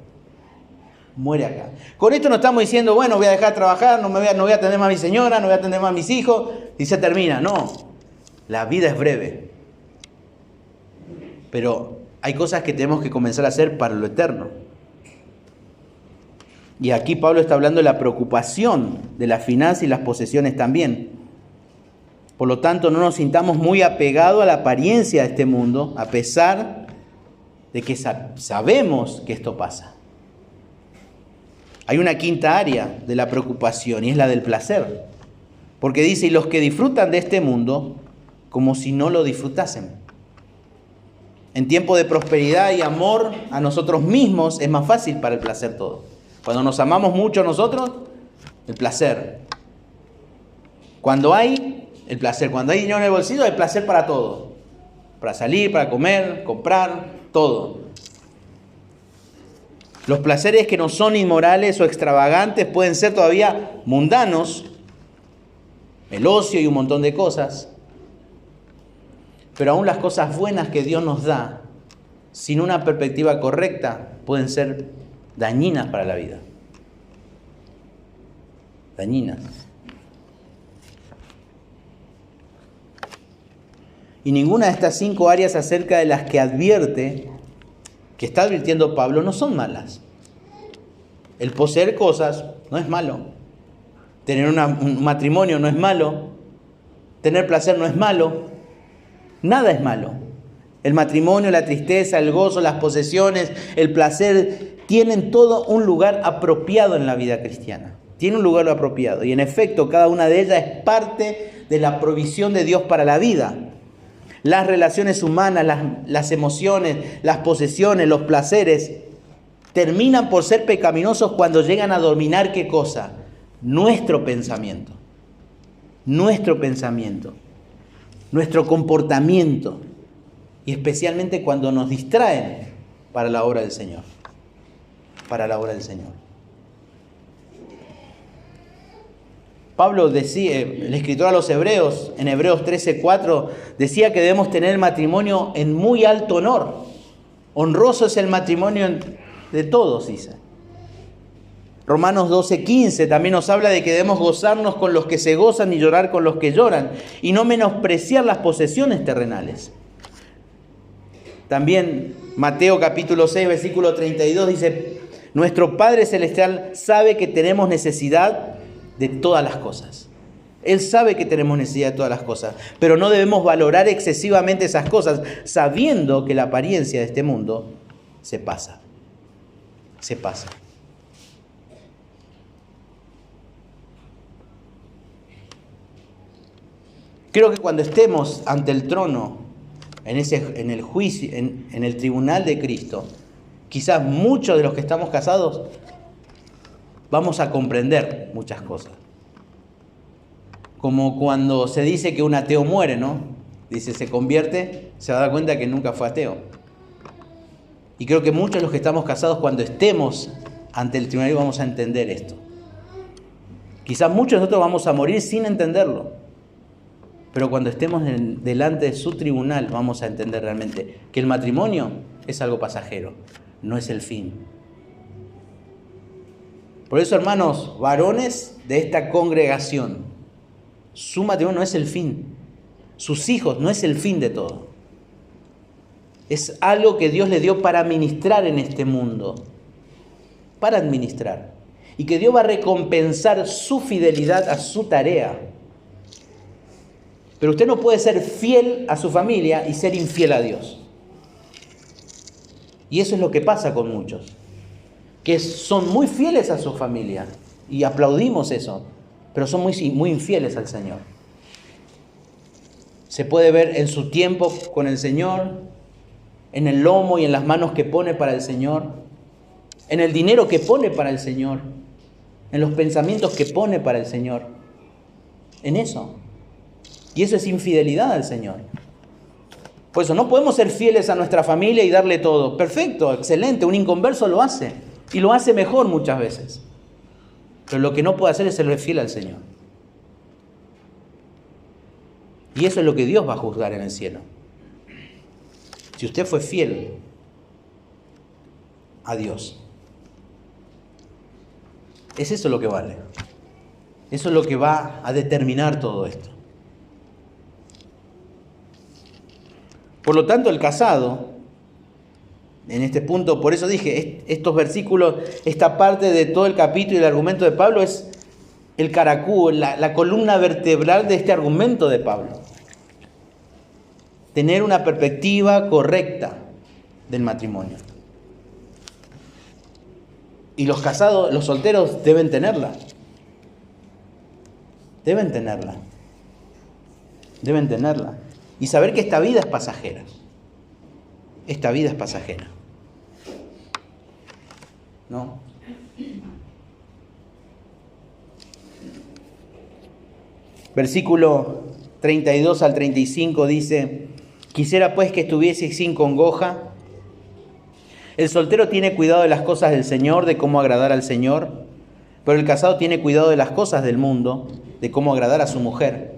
S1: Muere acá. Con esto no estamos diciendo, bueno, voy a dejar de trabajar, no voy a atender más a mi señora, no voy a atender más a mis hijos, y se termina. No, la vida es breve. Pero hay cosas que tenemos que comenzar a hacer para lo eterno. Y aquí Pablo está hablando de la preocupación de las finanzas y las posesiones también. Por lo tanto, no nos sintamos muy apegados a la apariencia de este mundo, a pesar de que sabemos que esto pasa. Hay una quinta área de la preocupación y es la del placer. Porque dice, y los que disfrutan de este mundo como si no lo disfrutasen. En tiempo de prosperidad y amor a nosotros mismos es más fácil para el placer todo. Cuando nos amamos mucho nosotros, el placer. Cuando hay, el placer. Cuando hay dinero en el bolsillo, hay placer para todo. Para salir, para comer, comprar, todo. Los placeres que no son inmorales o extravagantes pueden ser todavía mundanos, el ocio y un montón de cosas. Pero aún las cosas buenas que Dios nos da, sin una perspectiva correcta, pueden ser dañinas para la vida. Dañinas. Y ninguna de estas 5 áreas acerca de las que advierte que está advirtiendo Pablo no son malas. El poseer cosas no es malo. Tener un matrimonio no es malo. Tener placer no es malo. Nada es malo. El matrimonio, la tristeza, el gozo, las posesiones, el placer, tienen todo un lugar apropiado en la vida cristiana. Tiene un lugar apropiado. Y en efecto, cada una de ellas es parte de la provisión de Dios para la vida. Las relaciones humanas, las emociones, las posesiones, los placeres, terminan por ser pecaminosos cuando llegan a dominar ¿qué cosa? Nuestro pensamiento. Nuestro pensamiento. Nuestro comportamiento. Y especialmente cuando nos distraen para la obra del Señor. Para la obra del Señor. Pablo decía, el escritor a los Hebreos, en Hebreos 13:4, decía que debemos tener el matrimonio en muy alto honor. Honroso es el matrimonio de todos, dice. Romanos 12:15 también nos habla de que debemos gozarnos con los que se gozan y llorar con los que lloran, y no menospreciar las posesiones terrenales. También Mateo capítulo 6, versículo 32 dice, nuestro Padre Celestial sabe que tenemos necesidad de todas las cosas. Él sabe que tenemos necesidad de todas las cosas, pero no debemos valorar excesivamente esas cosas, sabiendo que la apariencia de este mundo se pasa. Se pasa. Creo que cuando estemos ante el trono, en el juicio, en el tribunal de Cristo, quizás muchos de los que estamos casados vamos a comprender muchas cosas. Como cuando se dice que un ateo muere, ¿no? Dice, se convierte, se va a dar cuenta que nunca fue ateo. Y creo que muchos de los que estamos casados, cuando estemos ante el tribunal, vamos a entender esto. Quizás muchos de nosotros vamos a morir sin entenderlo. Pero cuando estemos delante de su tribunal, vamos a entender realmente que el matrimonio es algo pasajero, no es el fin. Por eso, hermanos, varones de esta congregación, su matrimonio no es el fin. Sus hijos no es el fin de todo. Es algo que Dios le dio para administrar en este mundo. Para administrar. Y que Dios va a recompensar su fidelidad a su tarea. Pero usted no puede ser fiel a su familia y ser infiel a Dios. Y eso es lo que pasa con muchos. Que son muy fieles a su familia. Y aplaudimos eso. Pero son muy infieles al Señor. Se puede ver en su tiempo con el Señor, en el lomo y en las manos que pone para el Señor, en el dinero que pone para el Señor, en los pensamientos que pone para el Señor. En eso. Y eso es infidelidad al Señor. Por eso no podemos ser fieles a nuestra familia y darle todo. Perfecto, excelente, un inconverso lo hace. Y lo hace mejor muchas veces. Pero lo que no puede hacer es ser fiel al Señor. Y eso es lo que Dios va a juzgar en el cielo. Si usted fue fiel a Dios. Es eso lo que vale. Eso es lo que va a determinar todo esto. Por lo tanto, el casado, en este punto, por eso dije, estos versículos, esta parte de todo el capítulo y el argumento de Pablo es el caracú, la columna vertebral de este argumento de Pablo. Tener una perspectiva correcta del matrimonio. Y los casados, los solteros deben tenerla. Deben tenerla. Deben tenerla. Y saber que esta vida es pasajera. Esta vida es pasajera. ¿No? Versículo 32 al 35 dice: quisiera pues que estuvieseis sin congoja. El soltero tiene cuidado de las cosas del Señor, de cómo agradar al Señor, pero el casado tiene cuidado de las cosas del mundo, de cómo agradar a su mujer.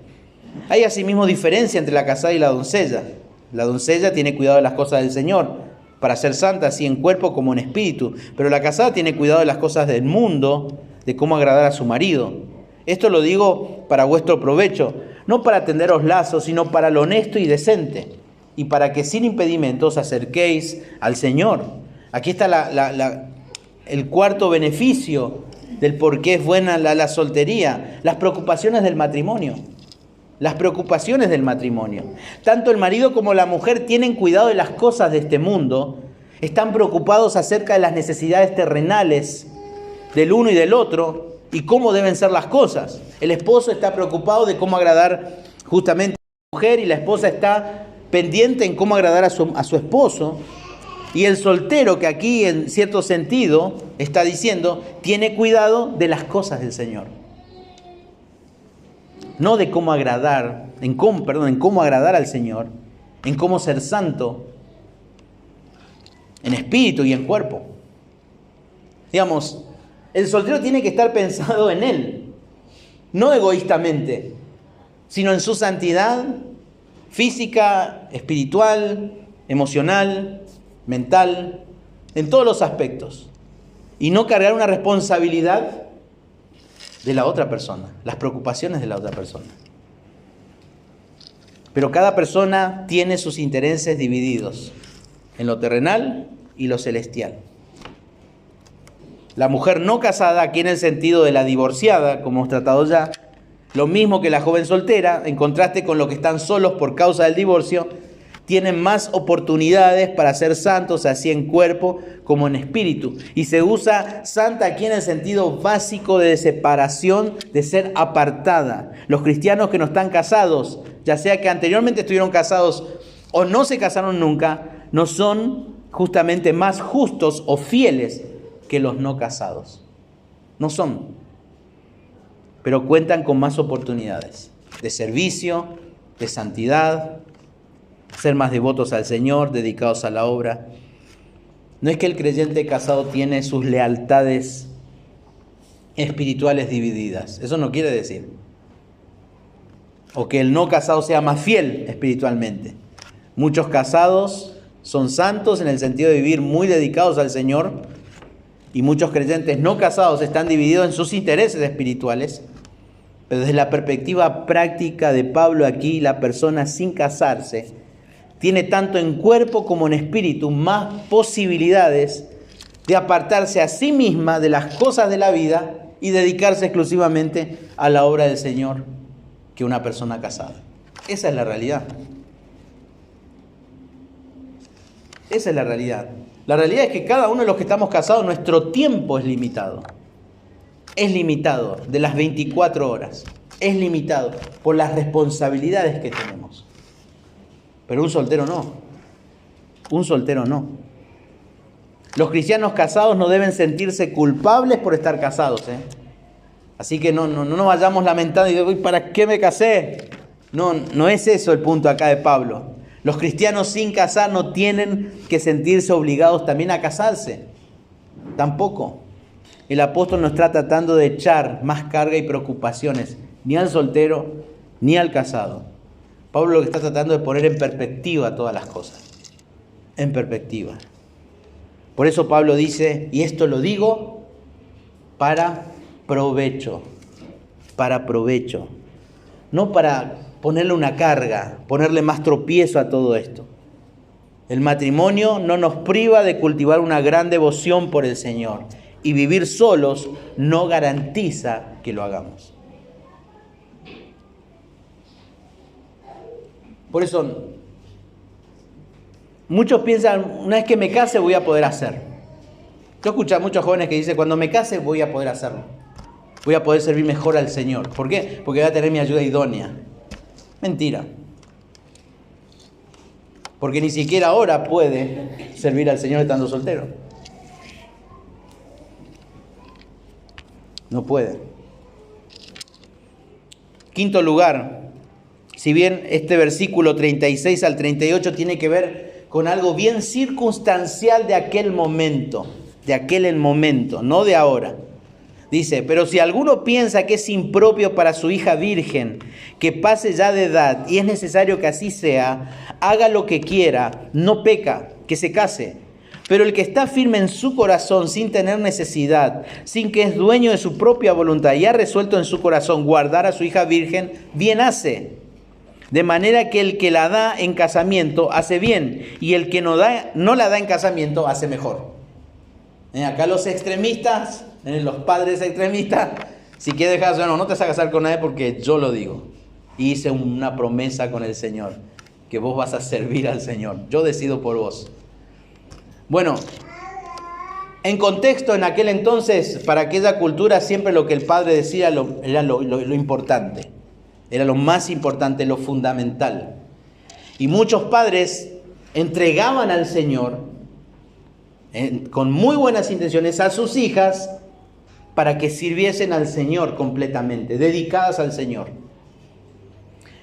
S1: Hay asimismo diferencia entre la casada y la doncella. La doncella tiene cuidado de las cosas del Señor, para ser santa así en cuerpo como en espíritu, pero la casada tiene cuidado de las cosas del mundo, de cómo agradar a su marido. Esto lo digo para vuestro provecho, no para tenderos lazos, sino para lo honesto y decente, y para que sin impedimento os acerquéis al Señor. Aquí está el cuarto beneficio del por qué es buena la soltería. Las preocupaciones del matrimonio. Las preocupaciones del matrimonio. Tanto el marido como la mujer tienen cuidado de las cosas de este mundo. Están preocupados acerca de las necesidades terrenales del uno y del otro y cómo deben ser las cosas. El esposo está preocupado de cómo agradar justamente a la mujer y la esposa está pendiente en cómo agradar a su esposo. Y el soltero, que aquí en cierto sentido está diciendo, tiene cuidado de las cosas del Señor. No de cómo agradar, en cómo agradar al Señor, en cómo ser santo, en espíritu y en cuerpo. Digamos, el soltero tiene que estar pensado en él, no egoístamente, sino en su santidad física, espiritual, emocional, mental, en todos los aspectos. Y no cargar una responsabilidad de la otra persona, las preocupaciones de la otra persona. Pero cada persona tiene sus intereses divididos en lo terrenal y lo celestial. La mujer no casada, aquí en el sentido de la divorciada, como hemos tratado ya, lo mismo que la joven soltera, en contraste con los que están solos por causa del divorcio, tienen más oportunidades para ser santos, así en cuerpo como en espíritu. Y se usa santa aquí en el sentido básico de separación, de ser apartada. Los cristianos que no están casados, ya sea que anteriormente estuvieron casados o no se casaron nunca, no son justamente más justos o fieles que los no casados. No son. Pero cuentan con más oportunidades de servicio, de santidad, ser más devotos al Señor, dedicados a la obra. No es que el creyente casado tiene sus lealtades espirituales divididas. Eso no quiere decir. O que el no casado sea más fiel espiritualmente. Muchos casados son santos en el sentido de vivir muy dedicados al Señor. Y muchos creyentes no casados están divididos en sus intereses espirituales. Pero desde la perspectiva práctica de Pablo aquí, la persona sin casarse tiene tanto en cuerpo como en espíritu más posibilidades de apartarse a sí misma de las cosas de la vida y dedicarse exclusivamente a la obra del Señor que una persona casada. Esa es la realidad. Esa es la realidad. La realidad es que cada uno de los que estamos casados, nuestro tiempo es limitado. Es limitado de las 24 horas. Es limitado por las responsabilidades que tenemos. Pero un soltero no. Un soltero no. Los cristianos casados no deben sentirse culpables por estar casados, ¿eh? Así que no nos vayamos lamentando y digo, ¿para qué me casé? No es eso el punto acá de Pablo. Los cristianos sin casar no tienen que sentirse obligados también a casarse. Tampoco. El apóstol no está tratando de echar más carga y preocupaciones ni al soltero ni al casado. Pablo lo que está tratando de poner en perspectiva todas las cosas. En perspectiva. Por eso Pablo dice, y esto lo digo para provecho. Para provecho. No para ponerle una carga, ponerle más tropiezo a todo esto. El matrimonio no nos priva de cultivar una gran devoción por el Señor. Y vivir solos no garantiza que lo hagamos. Por eso, muchos piensan, una vez que me case voy a poder hacer. Yo escucho a muchos jóvenes que dicen, cuando me case voy a poder hacerlo. Voy a poder servir mejor al Señor. ¿Por qué? Porque voy a tener mi ayuda idónea. Mentira. Porque ni siquiera ahora puede servir al Señor estando soltero. No puede. Quinto lugar, si bien este versículo 36 al 38 tiene que ver con algo bien circunstancial de aquel momento, no de ahora. Dice, pero si alguno piensa que es impropio para su hija virgen, que pase ya de edad y es necesario que así sea, haga lo que quiera, no peca, que se case. Pero el que está firme en su corazón sin tener necesidad, sin que es dueño de su propia voluntad y ha resuelto en su corazón guardar a su hija virgen, bien hace. De manera que el que la da en casamiento hace bien y el que no la da en casamiento hace mejor. Acá los extremistas, los padres extremistas, si quieres dejar no te vas a casar con nadie porque yo lo digo. Y hice una promesa con el Señor, que vos vas a servir al Señor. Yo decido por vos. Bueno, en contexto, en aquel entonces, para aquella cultura, siempre lo que el padre decía era lo importante. Era lo más importante, lo fundamental. Y muchos padres entregaban al Señor, con muy buenas intenciones, a sus hijas para que sirviesen al Señor completamente, dedicadas al Señor.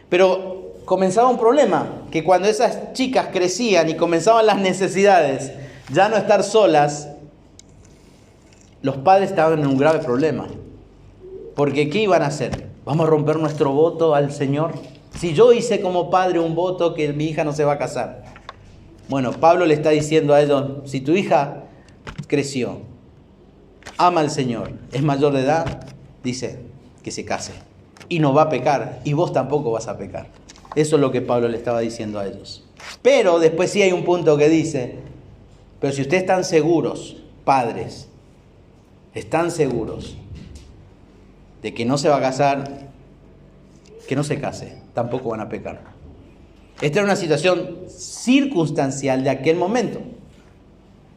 S1: Pero comenzaba un problema, que cuando esas chicas crecían y comenzaban las necesidades, ya no estar solas, los padres estaban en un grave problema. Porque ¿qué iban a hacer? ¿Vamos a romper nuestro voto al Señor? Si yo hice como padre un voto que mi hija no se va a casar. Bueno, Pablo le está diciendo a ellos, si tu hija creció, ama al Señor, es mayor de edad, dice que se case. Y no va a pecar, y vos tampoco vas a pecar. Eso es lo que Pablo le estaba diciendo a ellos. Pero después sí hay un punto que dice, pero si ustedes están seguros, padres, están seguros de que no se va a casar, que no se case, tampoco van a pecar. Esta era una situación circunstancial de aquel momento.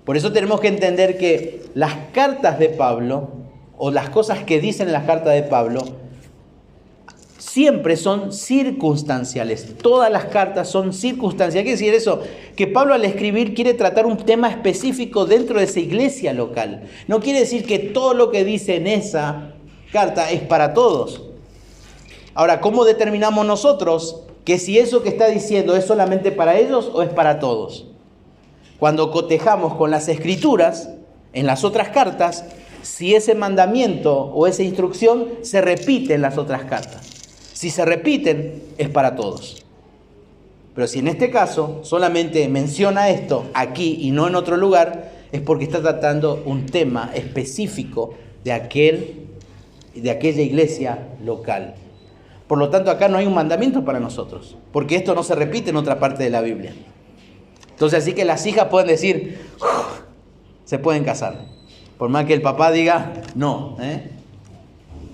S1: Por eso tenemos que entender que las cartas de Pablo, o las cosas que dicen en las cartas de Pablo, siempre son circunstanciales. Todas las cartas son circunstanciales. ¿Qué quiere decir eso? Que Pablo al escribir quiere tratar un tema específico dentro de esa iglesia local. No quiere decir que todo lo que dice en esa carta es para todos. Ahora, ¿cómo determinamos nosotros que si eso que está diciendo es solamente para ellos o es para todos? Cuando cotejamos con las escrituras, en las otras cartas, si ese mandamiento o esa instrucción se repite en las otras cartas. Si se repiten, es para todos. Pero si en este caso solamente menciona esto aquí y no en otro lugar, es porque está tratando un tema específico de aquella iglesia local. Por lo tanto, acá no hay un mandamiento para nosotros, porque esto no se repite en otra parte de la Biblia. Entonces, así que las hijas pueden decir, se pueden casar. Por más que el papá diga, no,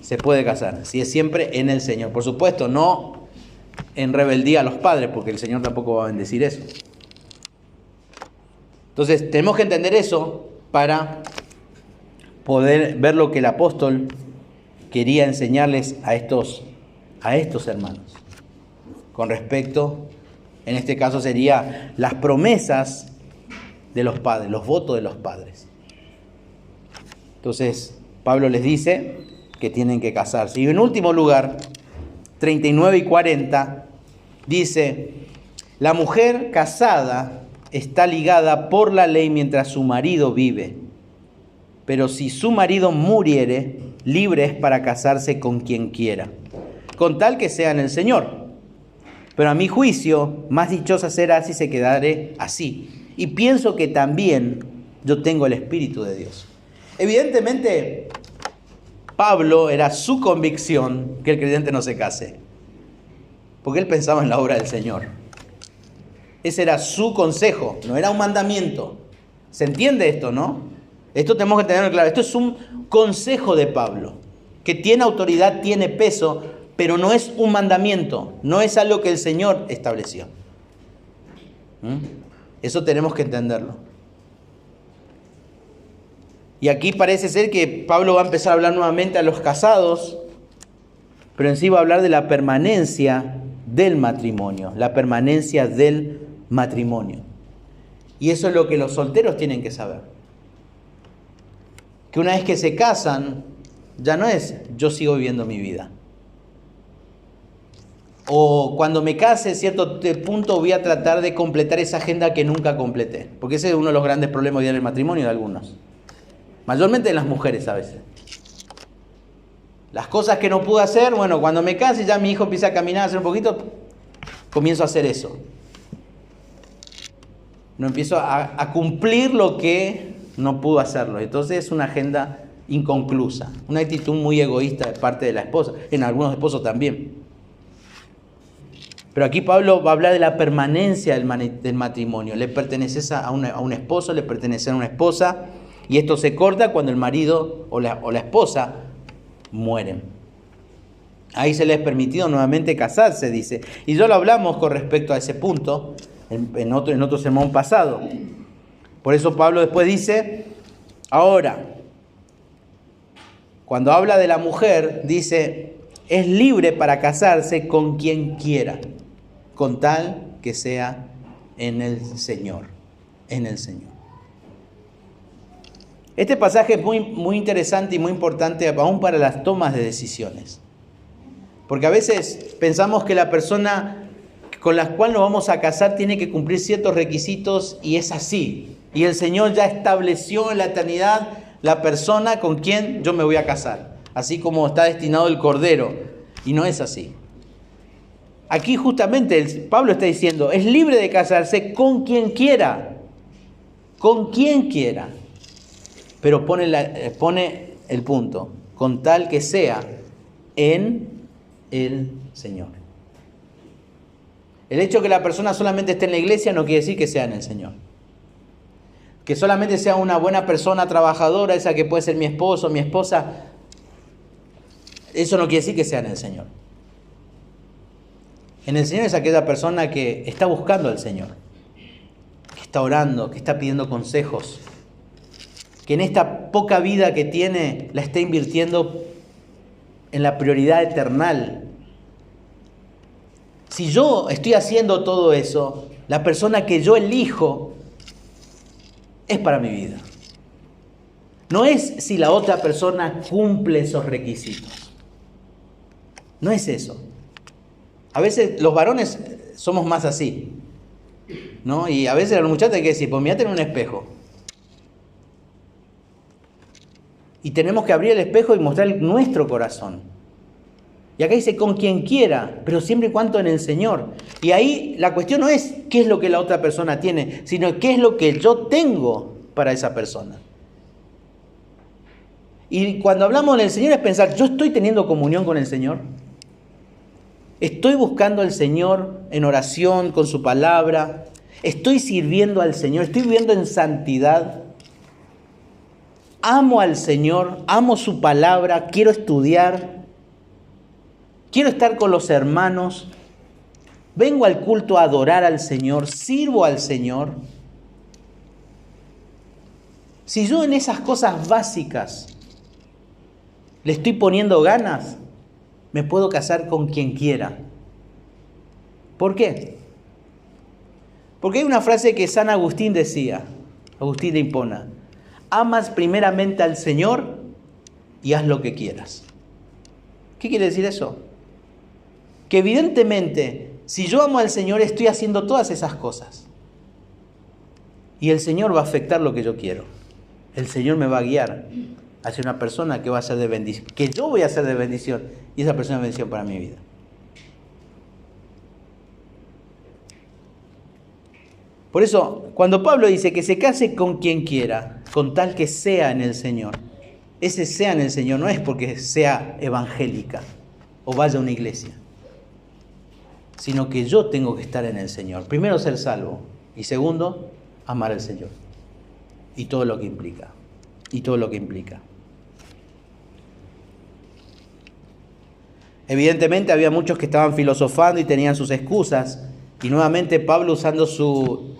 S1: se puede casar, si es siempre en el Señor. Por supuesto, no en rebeldía a los padres, porque el Señor tampoco va a bendecir eso. Entonces, tenemos que entender eso para poder ver lo que el apóstol quería enseñarles a estos hermanos. Con respecto, en este caso sería las promesas de los padres, los votos de los padres. Entonces, Pablo les dice que tienen que casarse. Y en último lugar, 39 y 40, dice, la mujer casada está ligada por la ley mientras su marido vive. Pero si su marido muriere, libre es para casarse con quien quiera, con tal que sea en el Señor. Pero a mi juicio, más dichosa será si se quedare así. Y pienso que también yo tengo el Espíritu de Dios. Evidentemente, Pablo era su convicción que el creyente no se case, porque él pensaba en la obra del Señor. Ese era su consejo, no era un mandamiento. ¿Se entiende esto, no? Esto tenemos que tenerlo claro. Esto es un consejo de Pablo, que tiene autoridad, tiene peso, pero no es un mandamiento, no es algo que el Señor estableció. Eso tenemos que entenderlo. Y aquí parece ser que Pablo va a empezar a hablar nuevamente a los casados, pero en sí va a hablar de la permanencia del matrimonio, la permanencia del matrimonio. Y eso es lo que los solteros tienen que saber. Que una vez que se casan, ya no es yo sigo viviendo mi vida. O cuando me case, en cierto punto voy a tratar de completar esa agenda que nunca completé. Porque ese es uno de los grandes problemas hoy en el matrimonio de algunos. Mayormente de las mujeres a veces. Las cosas que no pude hacer, bueno, cuando me case ya mi hijo empieza a caminar, a hacer un poquito, comienzo a hacer eso. No empiezo a cumplir lo que no pudo hacerlo. Entonces es una agenda inconclusa. Una actitud muy egoísta de parte de la esposa. En algunos esposos también. Pero aquí Pablo va a hablar de la permanencia del matrimonio. Le perteneces a un esposo, le pertenece a una esposa. Y esto se corta cuando el marido o la esposa mueren. Ahí se les es permitido nuevamente casarse, dice. Y ya lo hablamos con respecto a ese punto en otro sermón pasado. Por eso Pablo después dice, ahora, cuando habla de la mujer, dice, es libre para casarse con quien quiera, con tal que sea en el Señor, en el Señor. Este pasaje es muy interesante y muy importante aún para las tomas de decisiones. Porque a veces pensamos que la persona con la cual nos vamos a casar tiene que cumplir ciertos requisitos y es así. Y el Señor ya estableció en la eternidad la persona con quien yo me voy a casar. Así como está destinado el Cordero. Y no es así. Aquí justamente Pablo está diciendo, es libre de casarse con quien quiera. Con quien quiera. Pero pone el punto, con tal que sea en el Señor. El hecho de que la persona solamente esté en la iglesia no quiere decir que sea en el Señor. Que solamente sea una buena persona trabajadora, esa que puede ser mi esposo o mi esposa, eso no quiere decir que sea en el Señor. En el Señor es aquella persona que está buscando al Señor, que está orando, que está pidiendo consejos, que en esta poca vida que tiene la está invirtiendo en la prioridad eternal. Si yo estoy haciendo todo eso, la persona que yo elijo es para mi vida. No es si la otra persona cumple esos requisitos. No es eso. A veces los varones somos más así, ¿no? Y a veces a los muchachos hay que decir, pues mirate en un espejo. Y tenemos que abrir el espejo y mostrar nuestro corazón. Y acá dice con quien quiera, pero siempre y cuando en el Señor. Y ahí la cuestión no es qué es lo que la otra persona tiene, sino qué es lo que yo tengo para esa persona. Y cuando hablamos del Señor es pensar, ¿yo estoy teniendo comunión con el Señor? ¿Estoy buscando al Señor en oración, con su palabra? ¿Estoy sirviendo al Señor? ¿Estoy viviendo en santidad? Amo al Señor, amo su palabra, quiero estudiar, quiero estar con los hermanos, vengo al culto a adorar al Señor, sirvo al Señor. Si yo en esas cosas básicas le estoy poniendo ganas, me puedo casar con quien quiera. ¿Por qué? Porque hay una frase que San Agustín decía, Agustín de Hipona, amas primeramente al Señor y haz lo que quieras. ¿Qué quiere decir eso? Que evidentemente, si yo amo al Señor, estoy haciendo todas esas cosas. Y el Señor va a afectar lo que yo quiero. El Señor me va a guiar hacia una persona que va a ser de bendición, que yo voy a ser de bendición, y esa persona es bendición para mi vida. Por eso, cuando Pablo dice que se case con quien quiera, con tal que sea en el Señor, ese sea en el Señor no es porque sea evangélica o vaya a una iglesia, sino que yo tengo que estar en el Señor. Primero, ser salvo, y segundo, amar al Señor. Y todo lo que implica. Y todo lo que implica. Evidentemente había muchos que estaban filosofando y tenían sus excusas. Y nuevamente Pablo, usando su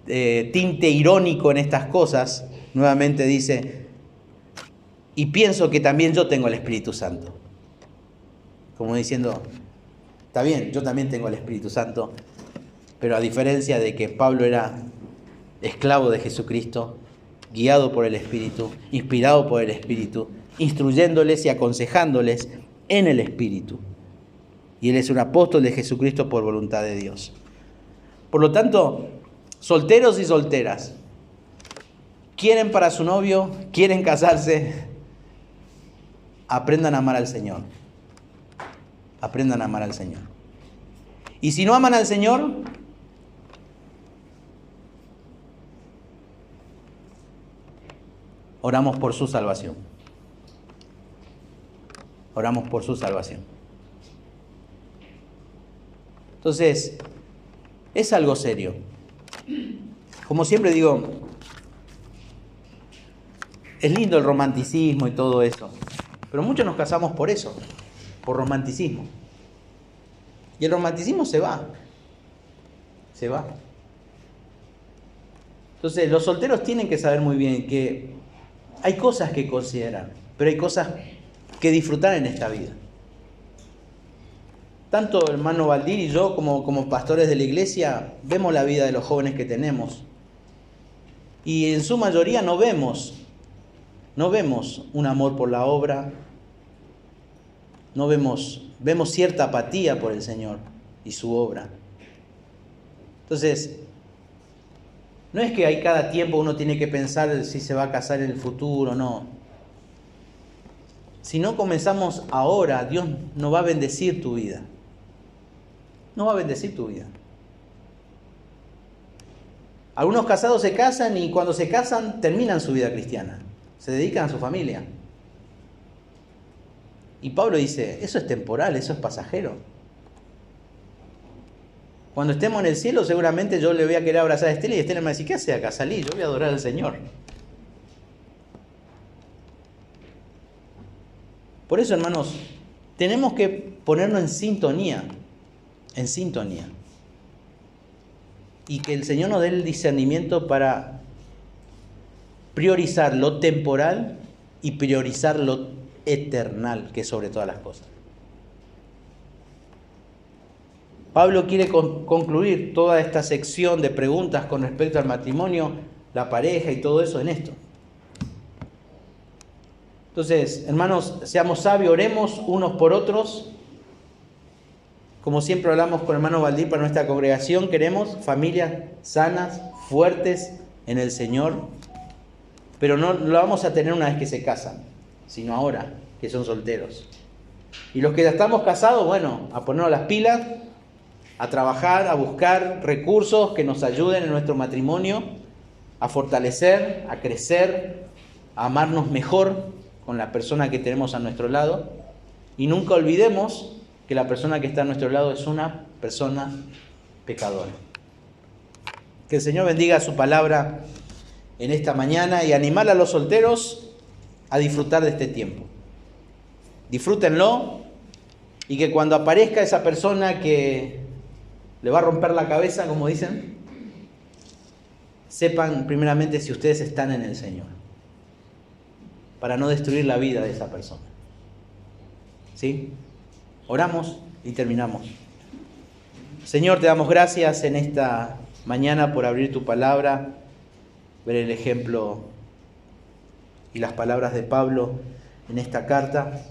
S1: tinte irónico en estas cosas, nuevamente dice, y pienso que también yo tengo el Espíritu Santo. Como diciendo, está bien, yo también tengo el Espíritu Santo, pero a diferencia de que Pablo era esclavo de Jesucristo, guiado por el Espíritu, inspirado por el Espíritu, instruyéndoles y aconsejándoles en el Espíritu. Y él es un apóstol de Jesucristo por voluntad de Dios. Por lo tanto, solteros y solteras, quieren para su novio, quieren casarse, aprendan a amar al Señor. Aprendan a amar al Señor. Y si no aman al Señor, oramos por su salvación. Oramos por su salvación. Entonces, es algo serio. Como siempre digo, Es lindo el romanticismo y todo eso, pero muchos nos casamos por eso, por romanticismo. Y el romanticismo se va. Entonces, los solteros tienen que saber muy bien que hay cosas que considerar, pero hay cosas que disfrutar en esta vida. Tanto el hermano Valdir y yo, como pastores de la iglesia, vemos la vida de los jóvenes que tenemos. Y en su mayoría no vemos un amor por la obra, vemos cierta apatía por el Señor y su obra. Entonces, no es que hay cada tiempo uno tiene que pensar si se va a casar en el futuro, no. Si no comenzamos ahora, Dios no va a bendecir tu vida. No va a bendecir tu vida. Algunos casados se casan y cuando se casan terminan su vida cristiana. Se dedican a su familia. Y Pablo dice, eso es temporal, eso es pasajero. Cuando estemos en el cielo, seguramente yo le voy a querer abrazar a Estela y Estela me va a decir, ¿qué hace acá? Salí, yo voy a adorar al Señor. Por eso, hermanos, tenemos que ponernos en sintonía. Y que el Señor nos dé el discernimiento para priorizar lo temporal y priorizar lo eternal, que es sobre todas las cosas. Pablo quiere concluir toda esta sección de preguntas con respecto al matrimonio, la pareja y todo eso en esto. Entonces, hermanos, seamos sabios, oremos unos por otros. Como siempre hablamos con hermano Valdir para nuestra congregación, queremos familias sanas, fuertes en el Señor, pero no lo vamos a tener una vez que se casan, sino ahora, que son solteros. Y los que ya estamos casados, bueno, a ponernos las pilas, a trabajar, a buscar recursos que nos ayuden en nuestro matrimonio, a fortalecer, a crecer, a amarnos mejor con la persona que tenemos a nuestro lado. Y nunca olvidemos que la persona que está a nuestro lado es una persona pecadora. Que el Señor bendiga su palabra en esta mañana y animar a los solteros a disfrutar de este tiempo. Disfrútenlo y que cuando aparezca esa persona que le va a romper la cabeza, como dicen, sepan primeramente si ustedes están en el Señor, para no destruir la vida de esa persona. ¿Sí? Oramos y terminamos. Señor, te damos gracias en esta mañana por abrir tu palabra, ver el ejemplo y las palabras de Pablo en esta carta.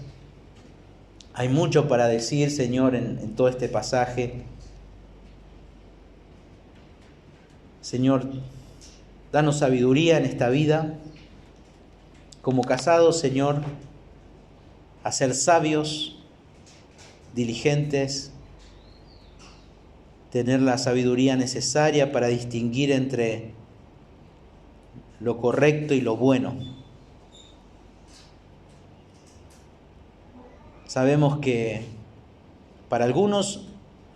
S1: Hay mucho para decir, Señor, en todo este pasaje. Señor, danos sabiduría en esta vida. Como casados, Señor, a ser sabios, diligentes, tener la sabiduría necesaria para distinguir entre lo correcto y lo bueno. Sabemos que para algunos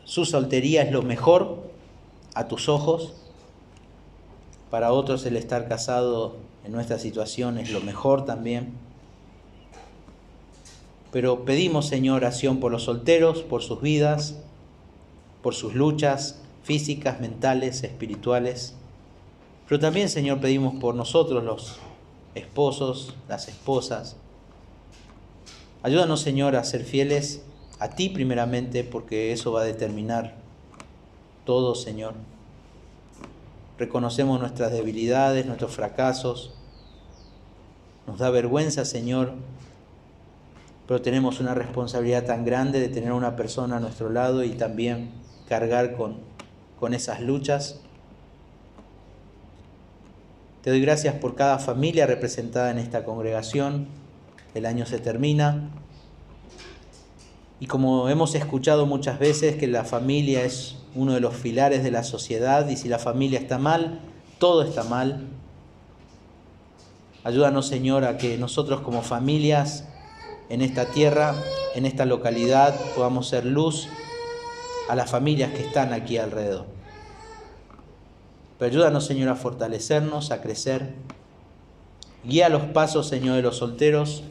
S1: su soltería es lo mejor a tus ojos, para otros el estar casado en nuestra situación es lo mejor también. Pero pedimos, Señor, oración por los solteros, por sus vidas, por sus luchas físicas, mentales, espirituales. Pero también, Señor, pedimos por nosotros, los esposos, las esposas. Ayúdanos, Señor, a ser fieles a ti primeramente, porque eso va a determinar todo, Señor. Reconocemos nuestras debilidades, nuestros fracasos. Nos da vergüenza, Señor, pero tenemos una responsabilidad tan grande de tener a una persona a nuestro lado y también cargar con esas luchas. Te doy gracias por cada familia representada en esta congregación. El año se termina. Y como hemos escuchado muchas veces que la familia es uno de los pilares de la sociedad y si la familia está mal, todo está mal. Ayúdanos, Señor, a que nosotros como familias en esta tierra, en esta localidad, podamos ser luz a las familias que están aquí alrededor. Pero ayúdanos, Señor, a fortalecernos, a crecer Guía los pasos, Señor, de los solteros.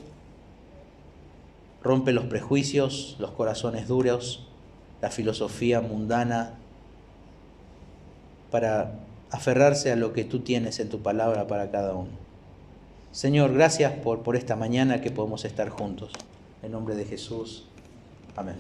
S1: Rompe los prejuicios, los corazones duros, la filosofía mundana, para aferrarse a lo que tú tienes en tu palabra para cada uno. Señor, gracias por esta mañana que podemos estar juntos. En nombre de Jesús. Amén.